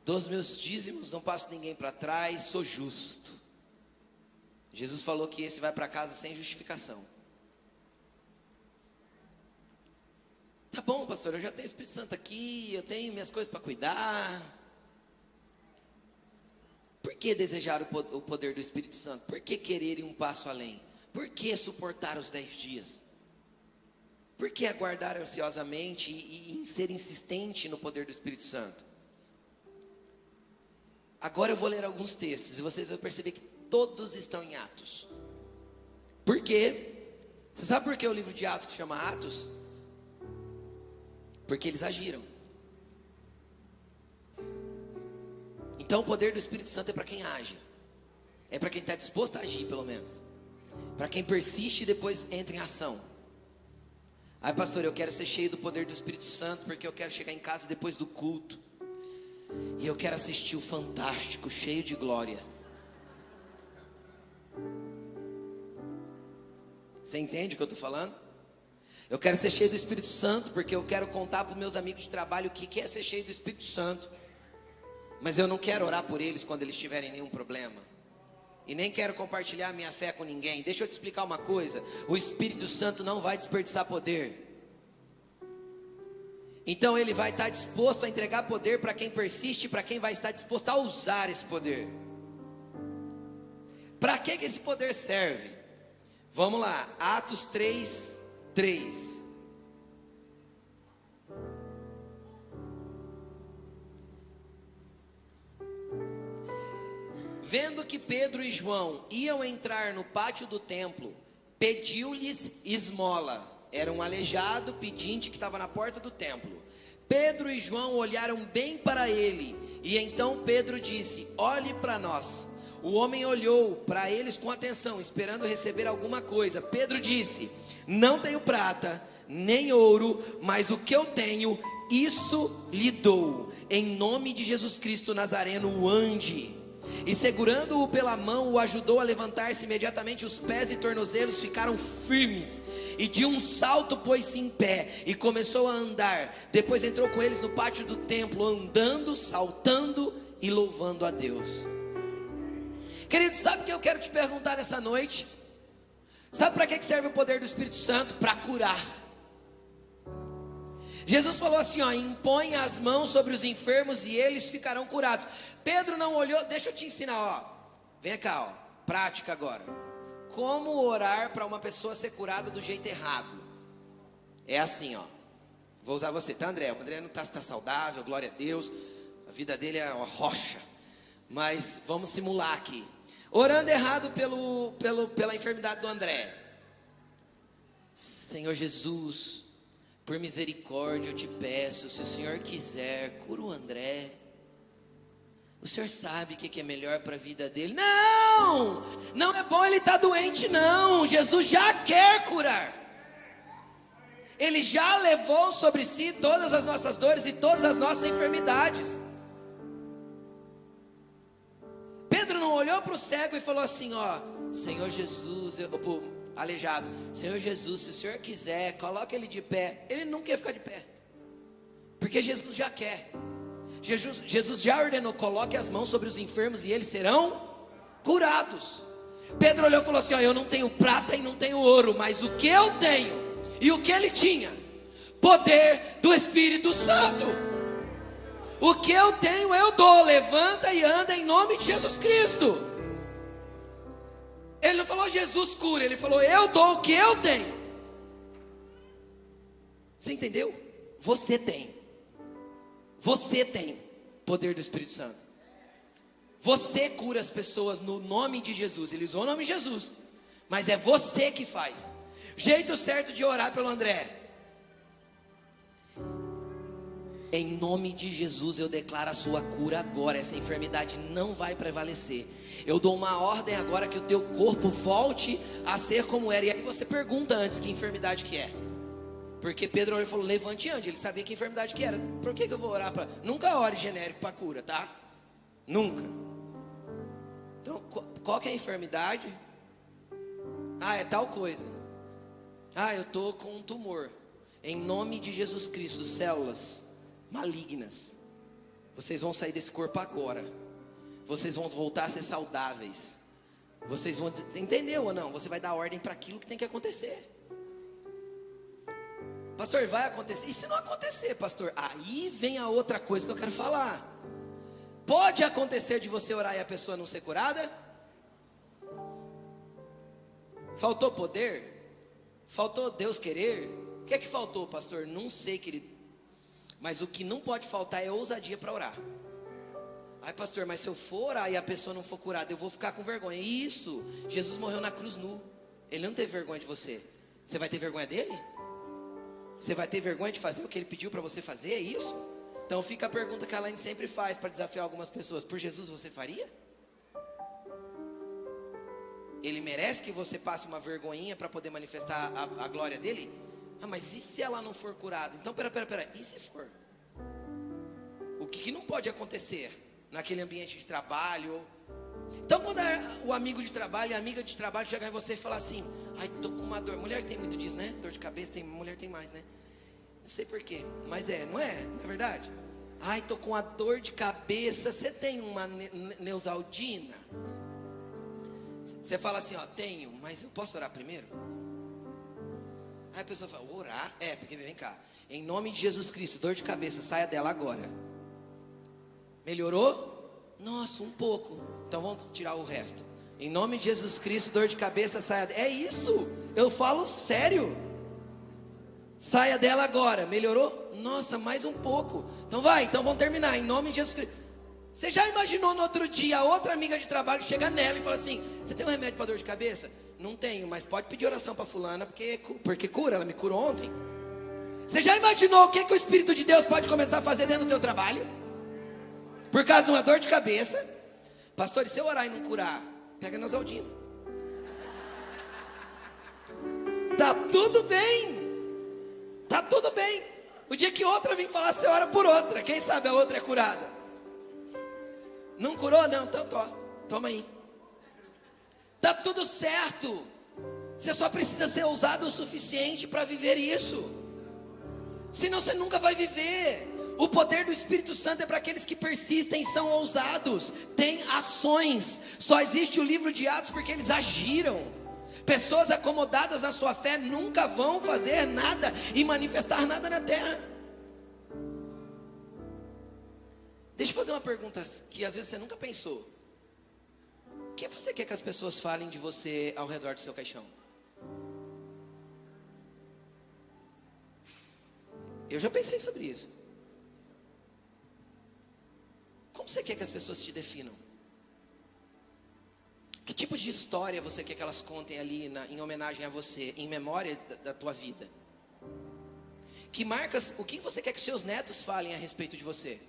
dou os meus dízimos, não passo ninguém para trás, sou justo. Jesus falou que esse vai para casa sem justificação. Tá bom, pastor, eu já tenho o Espírito Santo aqui, eu tenho minhas coisas para cuidar. Por que desejar o poder do Espírito Santo? Por que querer ir um passo além? Por que suportar os 10 dias? Por que aguardar ansiosamente e ser insistente no poder do Espírito Santo? Agora eu vou ler alguns textos e vocês vão perceber que todos estão em Atos. Por quê? Você sabe por que o livro de Atos se chama Atos? Porque eles agiram. Então o poder do Espírito Santo é para quem age. É para quem está disposto a agir, pelo menos. Para quem persiste e depois entra em ação. Ai, pastor, eu quero ser cheio do poder do Espírito Santo, porque eu quero chegar em casa depois do culto e eu quero assistir o Fantástico, cheio de glória. Você entende o que eu estou falando? Eu quero ser cheio do Espírito Santo, porque eu quero contar para os meus amigos de trabalho o que é ser cheio do Espírito Santo. Mas eu não quero orar por eles quando eles tiverem nenhum problema. E nem quero compartilhar minha fé com ninguém. Deixa eu te explicar uma coisa: o Espírito Santo não vai desperdiçar poder. Então ele vai estar disposto a entregar poder para quem persiste, para quem vai estar disposto a usar esse poder. Para que esse poder serve? Vamos lá, Atos 3:3. Vendo que Pedro e João iam entrar no pátio do templo, pediu-lhes esmola. Era um aleijado pedinte que estava na porta do templo. Pedro e João olharam bem para ele, e então Pedro disse: olhe para nós. O homem olhou para eles com atenção, esperando receber alguma coisa. Pedro disse: não tenho prata, nem ouro, mas o que eu tenho, isso lhe dou. Em nome de Jesus Cristo Nazareno, ande. E segurando-o pela mão, o ajudou a levantar-se. Imediatamente os pés e tornozelos ficaram firmes, e de um salto pôs-se em pé e começou a andar. Depois entrou com eles no pátio do templo, andando, saltando e louvando a Deus. Querido, sabe o que eu quero te perguntar nessa noite? Sabe para que serve o poder do Espírito Santo? Para curar. Jesus falou assim, ó: impõe as mãos sobre os enfermos e eles ficarão curados. Pedro não olhou. Deixa eu te ensinar, ó. Vem cá, ó. Prática agora. Como orar para uma pessoa ser curada do jeito errado? É assim, ó. Vou usar você, tá, André? O André não está saudável, glória a Deus. A vida dele é uma rocha. Mas vamos simular aqui. Orando errado pela enfermidade do André. Senhor Jesus, por misericórdia eu te peço, se o Senhor quiser, cura o André. O Senhor sabe o que é melhor para a vida dele. Não, não é bom ele estar doente não. Jesus já quer curar. Ele já levou sobre si todas as nossas dores e todas as nossas enfermidades. Pedro não olhou para o cego e falou assim, ó, Senhor Jesus, pro aleijado, Senhor Jesus, se o Senhor quiser, coloca ele de pé. Ele não quer ficar de pé, porque Jesus já quer. Jesus já ordenou, coloque as mãos sobre os enfermos e eles serão curados. Pedro olhou e falou assim, ó, eu não tenho prata e não tenho ouro, mas o que eu tenho e o que ele tinha, poder do Espírito Santo. O que eu tenho eu dou, levanta e anda em nome de Jesus Cristo. Ele não falou Jesus cura, ele falou eu dou o que eu tenho. Você entendeu? Você tem poder do Espírito Santo. Você cura as pessoas no nome de Jesus. Ele usou o nome de Jesus, mas é você que faz. Jeito certo de orar pelo André: em nome de Jesus eu declaro a sua cura agora. Essa enfermidade não vai prevalecer. Eu dou uma ordem agora que o teu corpo volte a ser como era. E aí você pergunta antes que enfermidade que é, porque Pedro falou levante e ande. Ele sabia que enfermidade que era. Por que eu vou orar para... Nunca ore genérico para cura, tá? Nunca. Então qual que é a enfermidade? Ah, é tal coisa. Ah, eu estou com um tumor. Em nome de Jesus Cristo, células malignas, vocês vão sair desse corpo agora. Vocês vão voltar a ser saudáveis. Vocês vão... Entendeu ou não? Você vai dar ordem para aquilo que tem que acontecer. Pastor, vai acontecer. E se não acontecer, pastor? Aí vem a outra coisa que eu quero falar. Pode acontecer de você orar e a pessoa não ser curada? Faltou poder? Faltou Deus querer? O que é que faltou, pastor? Não sei, querido. Mas o que não pode faltar é ousadia para orar. Ai, pastor, mas se eu for orar e a pessoa não for curada, eu vou ficar com vergonha. Isso, Jesus morreu na cruz nu. Ele não teve vergonha de você. Você vai ter vergonha dele? Você vai ter vergonha de fazer o que ele pediu para você fazer? É isso? Então fica a pergunta que a Elaine sempre faz para desafiar algumas pessoas: por Jesus você faria? Ele merece que você passe uma vergonhinha para poder manifestar a glória dele? Ah, mas e se ela não for curada? Então pera, e se for? O que não pode acontecer naquele ambiente de trabalho? Então quando o amigo de trabalho e a amiga de trabalho chegar em você e falar assim: ai, tô com uma dor. Mulher tem muito disso, né? Dor de cabeça, mulher tem mais, né? Não sei porquê, mas não é verdade? Ai, tô com uma dor de cabeça. Você tem uma Neusaldina? Você fala assim, ó, tenho, mas eu posso orar primeiro? Aí a pessoa fala, orar? É, porque vem cá, em nome de Jesus Cristo, dor de cabeça, saia dela agora. Melhorou? Nossa, um pouco. Então vamos tirar o resto. Em nome de Jesus Cristo, dor de cabeça, saia dela. É isso, eu falo sério. Saia dela agora. Melhorou? Nossa, mais um pouco. Então vamos terminar, em nome de Jesus Cristo. Você já imaginou no outro dia a outra amiga de trabalho chegar nela e falar assim: você tem um remédio para dor de cabeça? Não tenho, mas pode pedir oração para fulana, porque cura, ela me curou ontem. Você já imaginou o que o Espírito de Deus pode começar a fazer dentro do teu trabalho? Por causa de uma dor de cabeça. Pastor, e se eu orar e não curar? Pega Neusaldina. Tá tudo bem. Tá tudo bem. O dia que outra vir falar, você ora por outra. Quem sabe a outra é curada. Não curou? Não, então toma aí. Tá tudo certo. Você só precisa ser ousado o suficiente para viver isso. Senão você nunca vai viver. O poder do Espírito Santo é para aqueles que persistem e são ousados. Tem ações. Só existe o livro de Atos porque eles agiram. Pessoas acomodadas na sua fé nunca vão fazer nada e manifestar nada na terra. Deixa eu fazer uma pergunta que às vezes você nunca pensou. O que você quer que as pessoas falem de você ao redor do seu caixão? Eu já pensei sobre isso. Como você quer que as pessoas te definam? Que tipo de história você quer que elas contem ali em homenagem a você, em memória da tua vida? Que marcas, o que você quer que seus netos falem a respeito de você?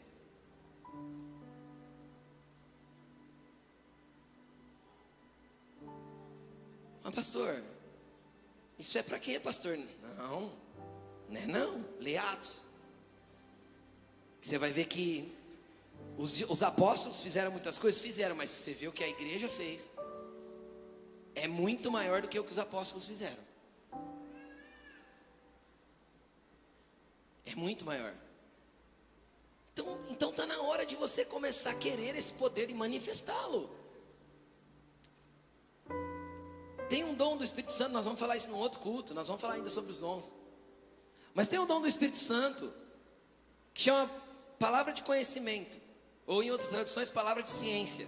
Mas pastor, isso é para quê, pastor? Não, né? Não, lê Atos. Você vai ver que os apóstolos fizeram muitas coisas, fizeram, mas você vê o que a igreja fez. É muito maior do que o que os apóstolos fizeram. É muito maior. Então está na hora de você começar a querer esse poder e manifestá-lo. Tem um dom do Espírito Santo, nós vamos falar isso num outro culto, nós vamos falar ainda sobre os dons. Mas tem um dom do Espírito Santo, que chama palavra de conhecimento, ou em outras traduções, palavra de ciência.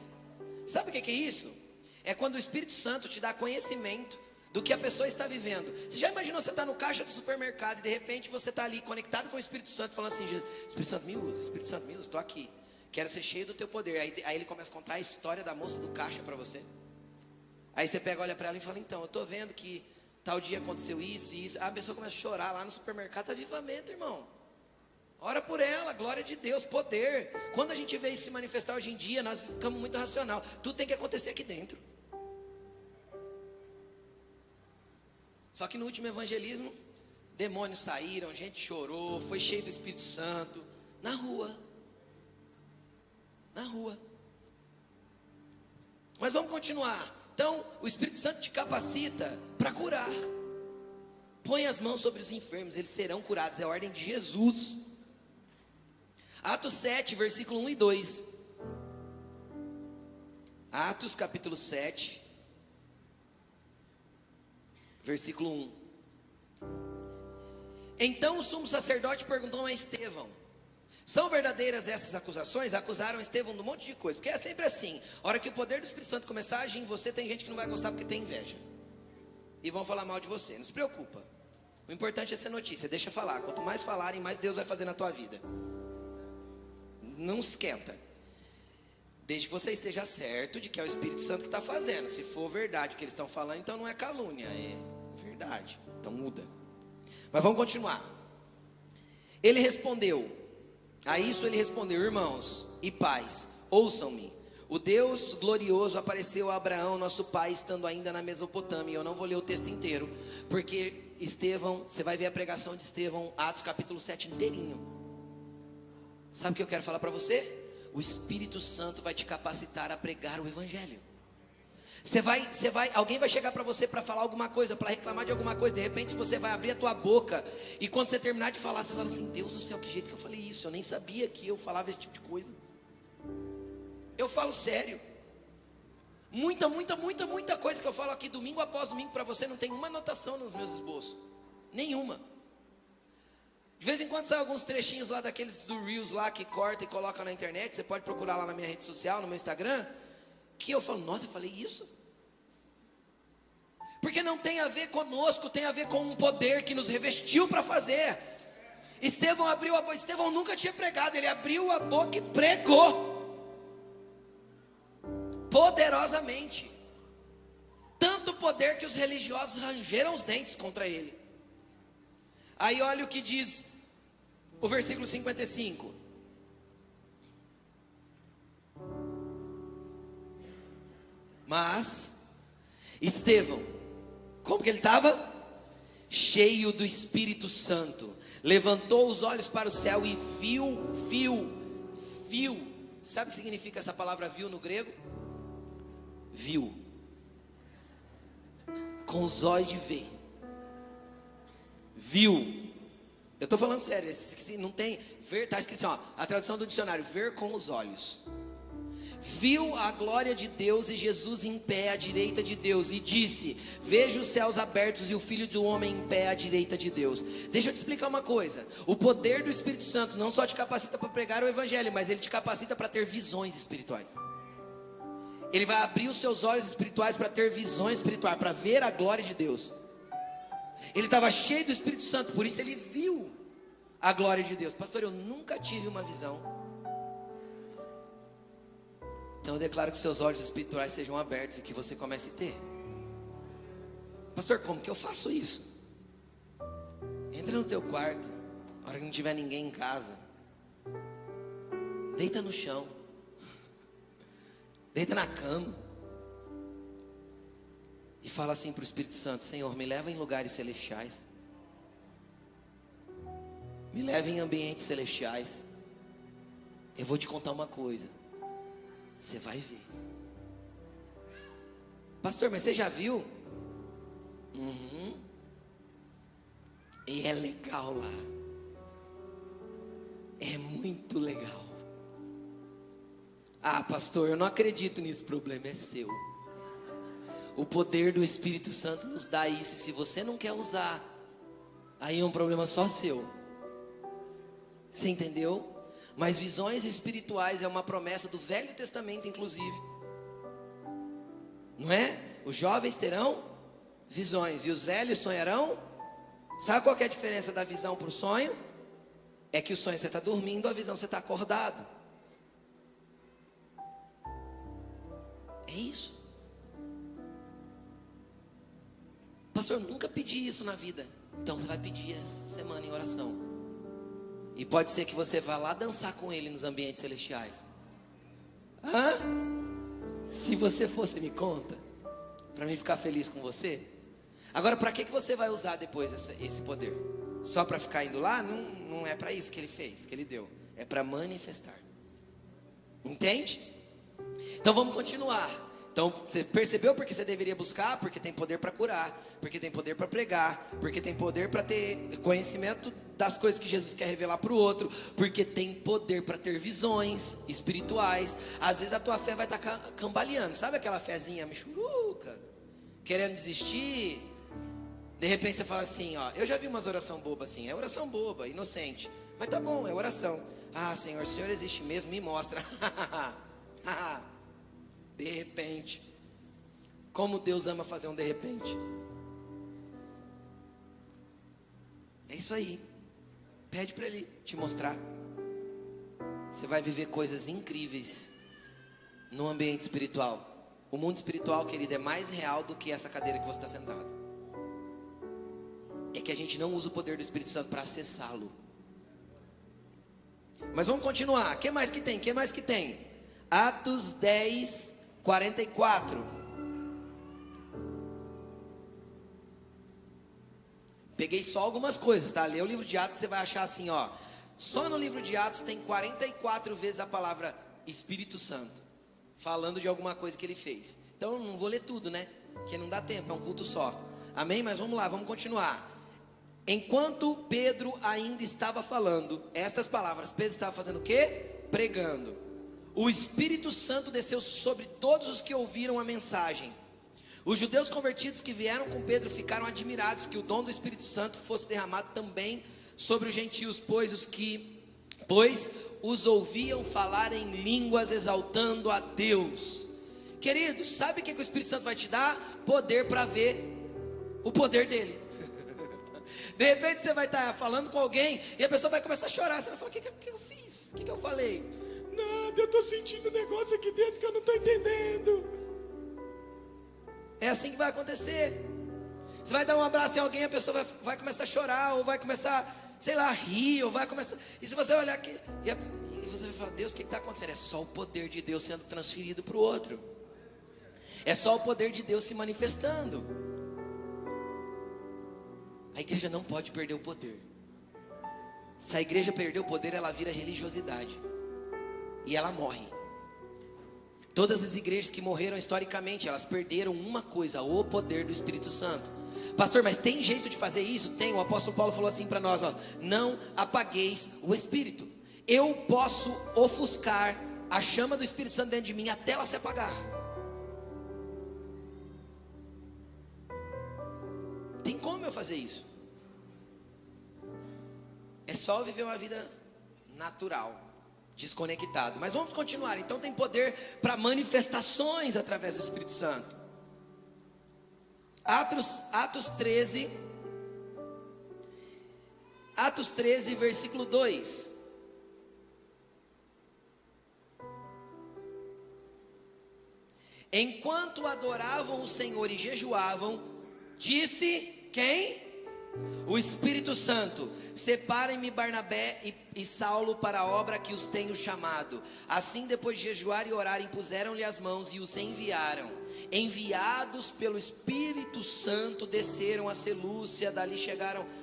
Sabe o que é isso? É quando o Espírito Santo te dá conhecimento do que a pessoa está vivendo. Você já imaginou você estar no caixa do supermercado e de repente você está ali conectado com o Espírito Santo, falando assim: Espírito Santo me usa, Espírito Santo me usa, estou aqui, quero ser cheio do teu poder. Aí ele começa a contar a história da moça do caixa para você. Aí você pega, olha para ela e fala: então, eu estou vendo que tal dia aconteceu isso e isso. A pessoa começa a chorar lá no supermercado. Avivamento, irmão. Ora por ela, glória de Deus, poder. Quando a gente vê isso se manifestar hoje em dia, nós ficamos muito racional. Tudo tem que acontecer aqui dentro. Só que no último evangelismo, demônios saíram, gente chorou, foi cheio do Espírito Santo. Na rua. Na rua. Mas vamos continuar. Então, o Espírito Santo te capacita para curar. Põe as mãos sobre os enfermos, eles serão curados. É a ordem de Jesus. Atos 7, versículo 1 e 2. Atos capítulo 7, versículo 1. Então o sumo sacerdote perguntou a Estevão: são verdadeiras essas acusações? Acusaram Estevão de um monte de coisa, porque é sempre assim. A hora que o poder do Espírito Santo começar a agir em você, tem gente que não vai gostar porque tem inveja e vão falar mal de você. Não se preocupa, o importante é ser notícia, deixa falar. Quanto mais falarem, mais Deus vai fazer na tua vida. Não esquenta, desde que você esteja certo de que é o Espírito Santo que está fazendo. Se for verdade o que eles estão falando, então não é calúnia, é verdade. Então muda. Mas vamos continuar. Ele respondeu, a isso ele respondeu: irmãos e pais, ouçam-me. O Deus glorioso apareceu a Abraão, nosso pai, estando ainda na Mesopotâmia. Eu não vou ler o texto inteiro, porque Estevão, você vai ver a pregação de Estevão, Atos capítulo 7 inteirinho. Sabe o que eu quero falar para você? O Espírito Santo vai te capacitar a pregar o Evangelho. Alguém vai chegar para você para falar alguma coisa, para reclamar de alguma coisa. De repente você vai abrir a tua boca, e quando você terminar de falar, você fala assim: Deus do céu, que jeito que eu falei isso? Eu nem sabia que eu falava esse tipo de coisa. Eu falo sério. Muita coisa que eu falo aqui domingo após domingo para você, não tem uma anotação nos meus esboços. Nenhuma. De vez em quando saem alguns trechinhos lá daqueles do Reels lá que corta e coloca na internet. Você pode procurar lá na minha rede social, no meu Instagram, que eu falo: nossa, eu falei isso? Porque não tem a ver conosco, tem a ver com um poder que nos revestiu para fazer. Estevão abriu a boca. Estevão nunca tinha pregado, ele abriu a boca e pregou poderosamente. Tanto poder que os religiosos rangeram os dentes contra ele. Aí olha o que diz o versículo 55. Mas Estevão, como que ele estava? Cheio do Espírito Santo, levantou os olhos para o céu e viu. Sabe o que significa essa palavra viu no grego? Viu. Com os olhos de ver. Viu. Eu estou falando sério, não tem ver, está escrito assim, ó, a tradução do dicionário: ver com os olhos. Viu a glória de Deus e Jesus em pé à direita de Deus, e disse: vejo os céus abertos e o Filho do Homem em pé à direita de Deus. Deixa eu te explicar uma coisa: o poder do Espírito Santo não só te capacita para pregar o Evangelho, mas ele te capacita para ter visões espirituais. Ele vai abrir os seus olhos espirituais para ter visões espirituais, para ver a glória de Deus. Ele estava cheio do Espírito Santo, por isso ele viu a glória de Deus. Pastor, eu nunca tive uma visão. Então eu declaro que seus olhos espirituais sejam abertos e que você comece a ter. Pastor, como que eu faço isso? Entra no teu quarto, na hora que não tiver ninguém em casa, deita no chão, deita na cama e fala assim para o Espírito Santo: Senhor, me leva em lugares celestiais, me leva em ambientes celestiais. Eu vou te contar uma coisa, você vai ver. Pastor, mas você já viu? E é legal lá, é muito legal. Ah, pastor, eu não acredito nisso. O problema é seu. O poder do Espírito Santo nos dá isso, e se você não quer usar, aí é um problema só seu. Você entendeu? Mas visões espirituais é uma promessa do Velho Testamento, inclusive, não é? Os jovens terão visões e os velhos sonharão. Sabe qual que é a diferença da visão para o sonho? É que o sonho você está dormindo, a visão você está acordado. É isso. Pastor, eu nunca pedi isso na vida. Então você vai pedir essa semana em oração. E pode ser que você vá lá dançar com ele nos ambientes celestiais. Hã? Se você for, você me conta, para mim ficar feliz com você. Agora, para que você vai usar depois esse poder? Só para ficar indo lá? Não é para isso que ele fez, que ele deu. É para manifestar. Entende? Então vamos continuar. Então você percebeu porque você deveria buscar? Porque tem poder para curar, porque tem poder para pregar, porque tem poder para ter conhecimento das coisas que Jesus quer revelar para o outro, porque tem poder para ter visões espirituais. Às vezes a tua fé vai estar cambaleando. Sabe aquela fezinha michuruca, querendo desistir? De repente você fala assim, ó, eu já vi umas oração boba assim, é oração boba, inocente, mas tá bom, é oração. Ah, Senhor, o Senhor existe mesmo, me mostra. De repente, como Deus ama fazer um de repente. É isso aí. Pede para Ele te mostrar. Você vai viver coisas incríveis no ambiente espiritual. O mundo espiritual, querido, é mais real do que essa cadeira que você está sentado. É que a gente não usa o poder do Espírito Santo para acessá-lo. Mas vamos continuar. O que mais que tem? O que mais que tem? Atos 10, 44. Peguei só algumas coisas, tá? Lê o livro de Atos que você vai achar assim, ó. Só no livro de Atos tem 44 vezes a palavra Espírito Santo, falando de alguma coisa que ele fez. Então não vou ler tudo, né? Porque não dá tempo, é um culto só. Amém? Mas vamos lá, vamos continuar. Enquanto Pedro ainda estava falando estas palavras, Pedro estava fazendo o quê? Pregando. O Espírito Santo desceu sobre todos os que ouviram a mensagem. Os judeus convertidos que vieram com Pedro ficaram admirados que o dom do Espírito Santo fosse derramado também sobre os gentios, pois os ouviam falar em línguas exaltando a Deus. Queridos, sabe o que o Espírito Santo vai te dar? Poder para ver o poder dele. De repente você vai estar falando com alguém e a pessoa vai começar a chorar. Você vai falar, o que eu fiz? O que eu falei? Nada, eu estou sentindo um negócio aqui dentro que eu não estou entendendo. É assim que vai acontecer. Você vai dar um abraço em alguém, a pessoa vai começar a chorar, ou vai começar, sei lá, a rir, ou vai começar. E se você olhar aqui, e você vai falar, Deus, o que está acontecendo? É só o poder de Deus sendo transferido para o outro. É só o poder de Deus se manifestando. A igreja não pode perder o poder. Se a igreja perder o poder, ela vira religiosidade. E ela morre. Todas as igrejas que morreram historicamente, elas perderam uma coisa, o poder do Espírito Santo. Pastor, mas tem jeito de fazer isso? Tem, o apóstolo Paulo falou assim para nós, ó, não apagueis o Espírito. Eu posso ofuscar a chama do Espírito Santo dentro de mim até ela se apagar. Tem como eu fazer isso? É só viver uma vida natural, desconectado. Mas vamos continuar. Então tem poder para manifestações através do Espírito Santo. Atos 13. Atos 13, versículo 2. Enquanto adoravam o Senhor e jejuavam, disse quem? O Espírito Santo: separem-me Barnabé e Saulo para a obra que os tenho chamado. Assim, depois de jejuar e orar, impuseram-lhe as mãos e os enviaram. Enviados pelo Espírito Santo, desceram a Selúcia, dali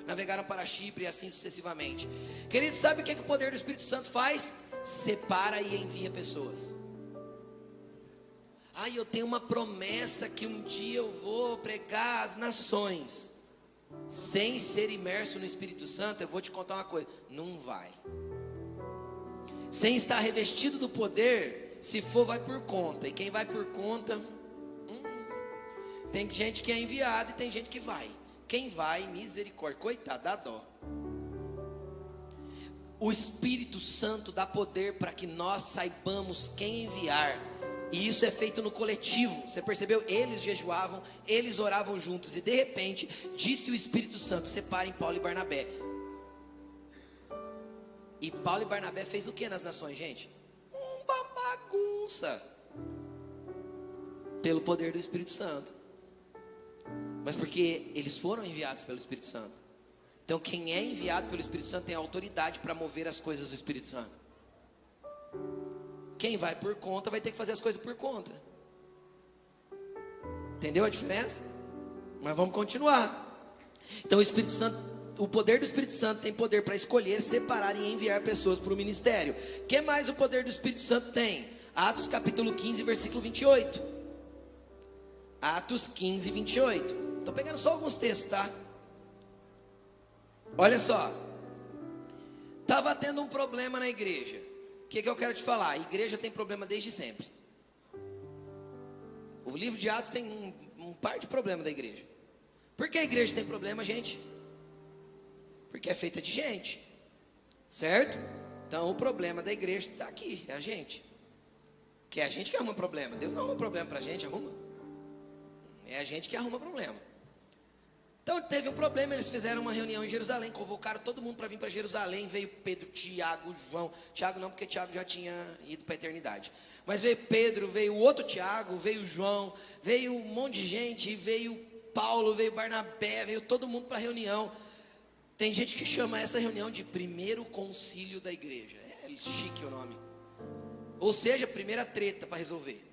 navegaram para Chipre e assim sucessivamente. Queridos, sabe o que o poder do Espírito Santo faz? Separa e envia pessoas. Eu tenho uma promessa que um dia eu vou pregar às nações. Sem ser imerso no Espírito Santo, eu vou te contar uma coisa: não vai. Sem estar revestido do poder, se for, vai por conta. E quem vai por conta, tem gente que é enviado e tem gente que vai. Quem vai, misericórdia, coitado, dá dó. O Espírito Santo dá poder para que nós saibamos quem enviar. E isso é feito no coletivo. Você percebeu? Eles jejuavam, eles oravam juntos. E de repente, disse o Espírito Santo: separem Paulo e Barnabé. E Paulo e Barnabé fez o que nas nações, gente? Uma bagunça. Pelo poder do Espírito Santo. Mas porque eles foram enviados pelo Espírito Santo. Então quem é enviado pelo Espírito Santo tem autoridade para mover as coisas do Espírito Santo. Quem vai por conta vai ter que fazer as coisas por conta. Entendeu a diferença? Mas vamos continuar. Então o Espírito Santo, o poder do Espírito Santo tem poder para escolher, separar e enviar pessoas para o ministério. O que mais o poder do Espírito Santo tem? Atos capítulo 15, versículo 28. Atos 15, 28. Estou pegando só alguns textos, tá? Olha só. Estava tendo um problema na igreja. O que eu quero te falar? A igreja tem problema desde sempre. O livro de Atos tem um par de problemas da igreja. Por que a igreja tem problema, gente? Porque é feita de gente, certo? Então o problema da igreja está aqui, é a gente. Que é a gente que arruma problema. Deus não arruma problema para a gente, arruma. É a gente que arruma problema. Então teve um problema, eles fizeram uma reunião em Jerusalém, convocaram todo mundo para vir para Jerusalém. Veio Pedro, Tiago, João. Tiago não, porque Tiago já tinha ido para a eternidade. Mas veio Pedro, veio o outro Tiago, veio João, veio um monte de gente, veio Paulo, veio Barnabé, veio todo mundo para a reunião. Tem gente que chama essa reunião de primeiro concílio da igreja. É chique o nome. Ou seja, primeira treta para resolver.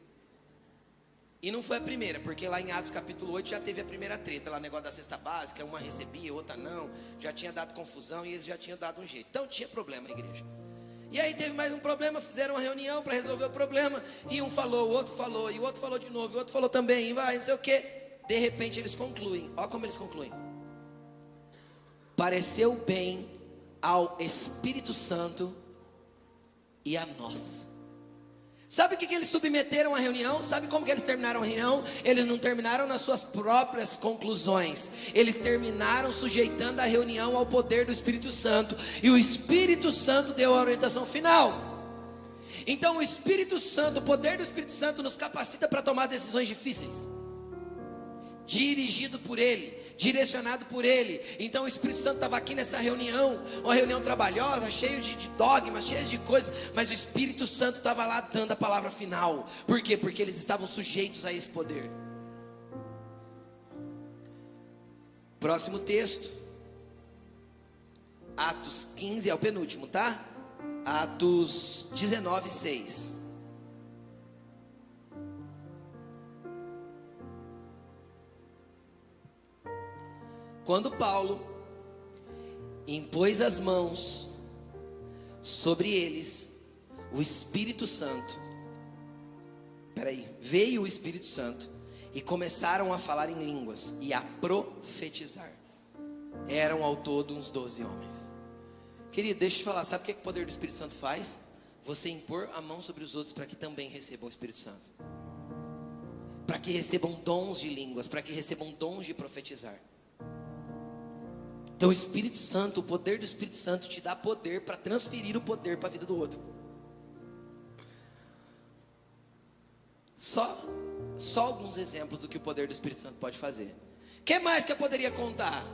E não foi a primeira, porque lá em Atos capítulo 8 já teve a primeira treta, lá o negócio da cesta básica, uma recebia, outra não, já tinha dado confusão e eles já tinham dado um jeito. Então tinha problema na igreja. E aí teve mais um problema, fizeram uma reunião para resolver o problema, e um falou, o outro falou, e o outro falou de novo, e o outro falou também, e vai, não sei o que. De repente eles concluem, olha como eles concluem: pareceu bem ao Espírito Santo e a nós. Sabe o que eles submeteram à reunião? Sabe como que eles terminaram a reunião? Eles não terminaram nas suas próprias conclusões. Eles terminaram sujeitando a reunião ao poder do Espírito Santo. E o Espírito Santo deu a orientação final. Então o Espírito Santo, o poder do Espírito Santo nos capacita para tomar decisões difíceis. Dirigido por Ele, direcionado por Ele. Então o Espírito Santo estava aqui nessa reunião, uma reunião trabalhosa, cheio de dogmas, cheio de coisas, mas o Espírito Santo estava lá dando a palavra final. Por quê? Porque eles estavam sujeitos a esse poder. Próximo texto, Atos 15, é o penúltimo, tá? Atos 19, 6. Quando Paulo impôs as mãos sobre eles, o Espírito Santo, veio o Espírito Santo e começaram a falar em línguas e a profetizar. Eram ao todo uns 12 homens. Querido, deixa eu te falar, sabe o que o poder do Espírito Santo faz? Você impor a mão sobre os outros para que também recebam o Espírito Santo. Para que recebam dons de línguas, para que recebam dons de profetizar. Então o Espírito Santo, o poder do Espírito Santo te dá poder para transferir o poder para a vida do outro. Só alguns exemplos do que o poder do Espírito Santo pode fazer. O que mais que eu poderia contar?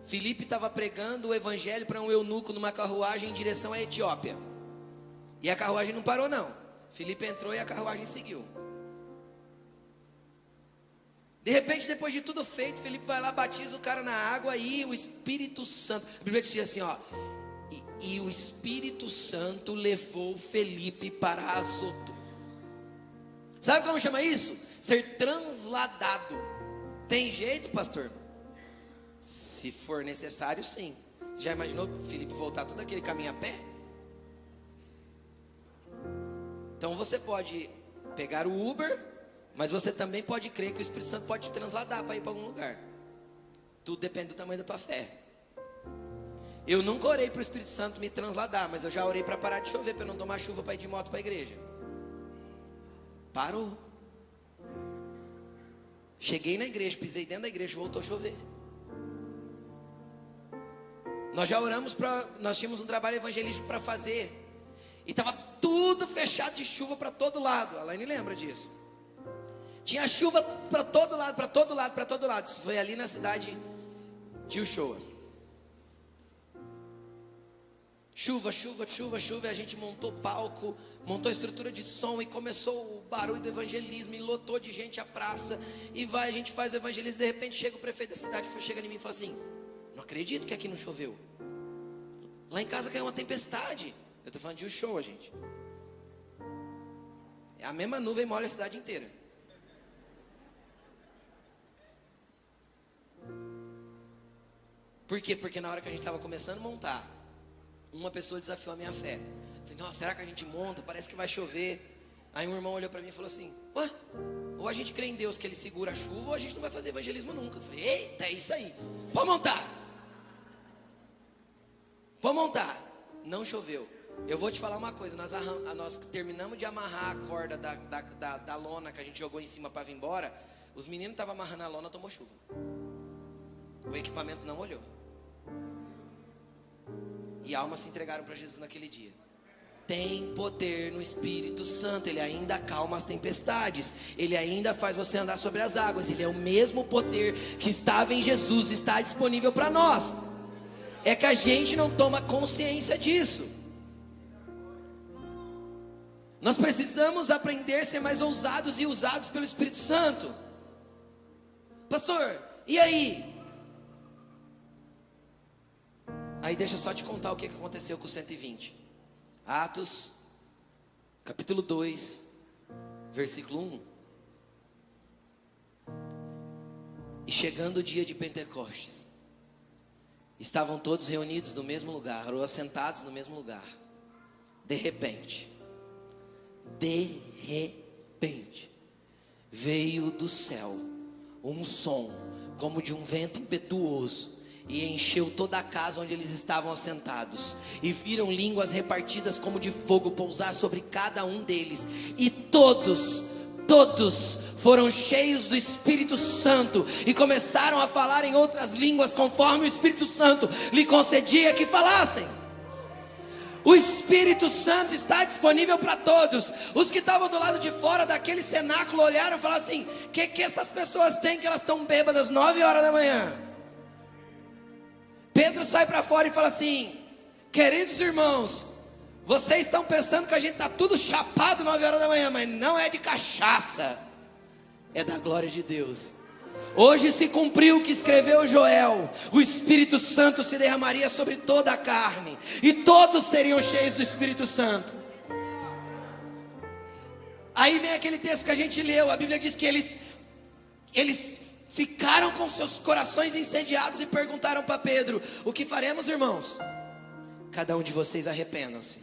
Filipe estava pregando o evangelho para um eunuco numa carruagem em direção à Etiópia. E a carruagem não parou não. Filipe entrou e a carruagem seguiu. De repente, depois de tudo feito, Filipe vai lá, batiza o cara na água e o Espírito Santo, a Bíblia diz assim, ó, e o Espírito Santo levou Filipe para Azoto. Sabe como chama isso? Ser transladado. Tem jeito, pastor? Se for necessário, sim. Você já imaginou Filipe voltar todo aquele caminho a pé? Então você pode pegar o Uber, mas você também pode crer que o Espírito Santo pode te transladar para ir para algum lugar. Tudo depende do tamanho da tua fé. Eu nunca orei para o Espírito Santo me transladar, mas eu já orei para parar de chover, para eu não tomar chuva para ir de moto para a igreja. Parou. Cheguei na igreja, pisei dentro da igreja, voltou a chover. Nós já oramos nós tínhamos um trabalho evangelístico para fazer. E estava tudo fechado de chuva para todo lado. A Laine lembra disso. Tinha chuva para todo lado, para todo lado, para todo lado. Isso foi ali na cidade de Uchoa. Chuva, chuva, chuva, chuva. E a gente montou palco, montou estrutura de som e começou o barulho do evangelismo. E lotou de gente a praça. E a gente faz o evangelismo. De repente chega o prefeito da cidade, chega em mim e fala assim: não acredito que aqui não choveu. Lá em casa caiu uma tempestade. Eu estou falando de Uchoa, gente. A mesma nuvem molha a cidade inteira. Por quê? Porque na hora que a gente estava começando a montar, uma pessoa desafiou a minha fé. Falei, nossa, será que a gente monta? Parece que vai chover. Aí um irmão olhou para mim e falou assim: ué, ou a gente crê em Deus que Ele segura a chuva, ou a gente não vai fazer evangelismo nunca. Eu falei, eita, é isso aí. Pode montar. Pode montar. Não choveu. Eu vou te falar uma coisa, nós terminamos de amarrar a corda da lona que a gente jogou em cima para vir embora. Os meninos estavam amarrando a lona, tomou chuva. O equipamento não molhou. E almas se entregaram para Jesus naquele dia. Tem poder no Espírito Santo. Ele ainda acalma as tempestades. Ele ainda faz você andar sobre as águas. Ele é o mesmo poder que estava em Jesus, está disponível para nós. É que a gente não toma consciência disso. Nós precisamos aprender a ser mais ousados e usados pelo Espírito Santo. Pastor, e aí? Aí deixa eu só te contar o que aconteceu com o 120. Atos, capítulo 2, versículo 1. E chegando o dia de Pentecostes, estavam todos reunidos no mesmo lugar, ou assentados no mesmo lugar. De repente, veio do céu um som como de um vento impetuoso e encheu toda a casa onde eles estavam assentados, e viram línguas repartidas como de fogo pousar sobre cada um deles, e todos foram cheios do Espírito Santo e começaram a falar em outras línguas conforme o Espírito Santo lhe concedia que falassem. O Espírito Santo está disponível para todos. Os que estavam do lado de fora daquele cenáculo olharam e falaram assim: que essas pessoas têm que elas estão bêbadas 9 horas da manhã? Pedro sai para fora e fala assim: queridos irmãos, vocês estão pensando que a gente está tudo chapado 9 horas da manhã, mas não é de cachaça, é da glória de Deus. Hoje se cumpriu o que escreveu Joel: o Espírito Santo se derramaria sobre toda a carne, e todos seriam cheios do Espírito Santo. Aí vem aquele texto que a gente leu. A Bíblia diz que eles ficaram com seus corações incendiados e perguntaram para Pedro: o que faremos, irmãos? Cada um de vocês arrependam-se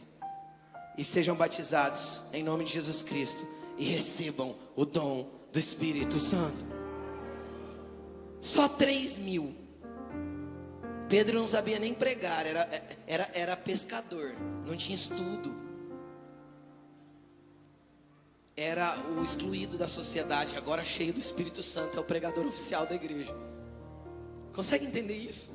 e sejam batizados em nome de Jesus Cristo e recebam o dom do Espírito Santo. Só 3.000. Pedro não sabia nem pregar, era pescador, não tinha estudo, era o excluído da sociedade, agora cheio do Espírito Santo, é o pregador oficial da igreja. Consegue entender isso?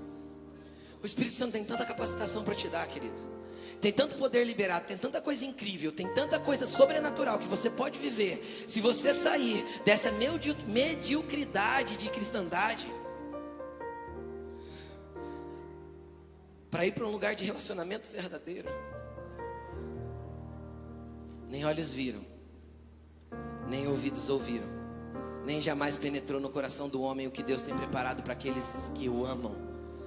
O Espírito Santo tem tanta capacitação para te dar, querido. Tem tanto poder liberado, tem tanta coisa incrível, tem tanta coisa sobrenatural que você pode viver. Se você sair dessa mediocridade de cristandade, para ir para um lugar de relacionamento verdadeiro. Nem olhos viram, nem ouvidos ouviram, nem jamais penetrou no coração do homem o que Deus tem preparado para aqueles que o amam.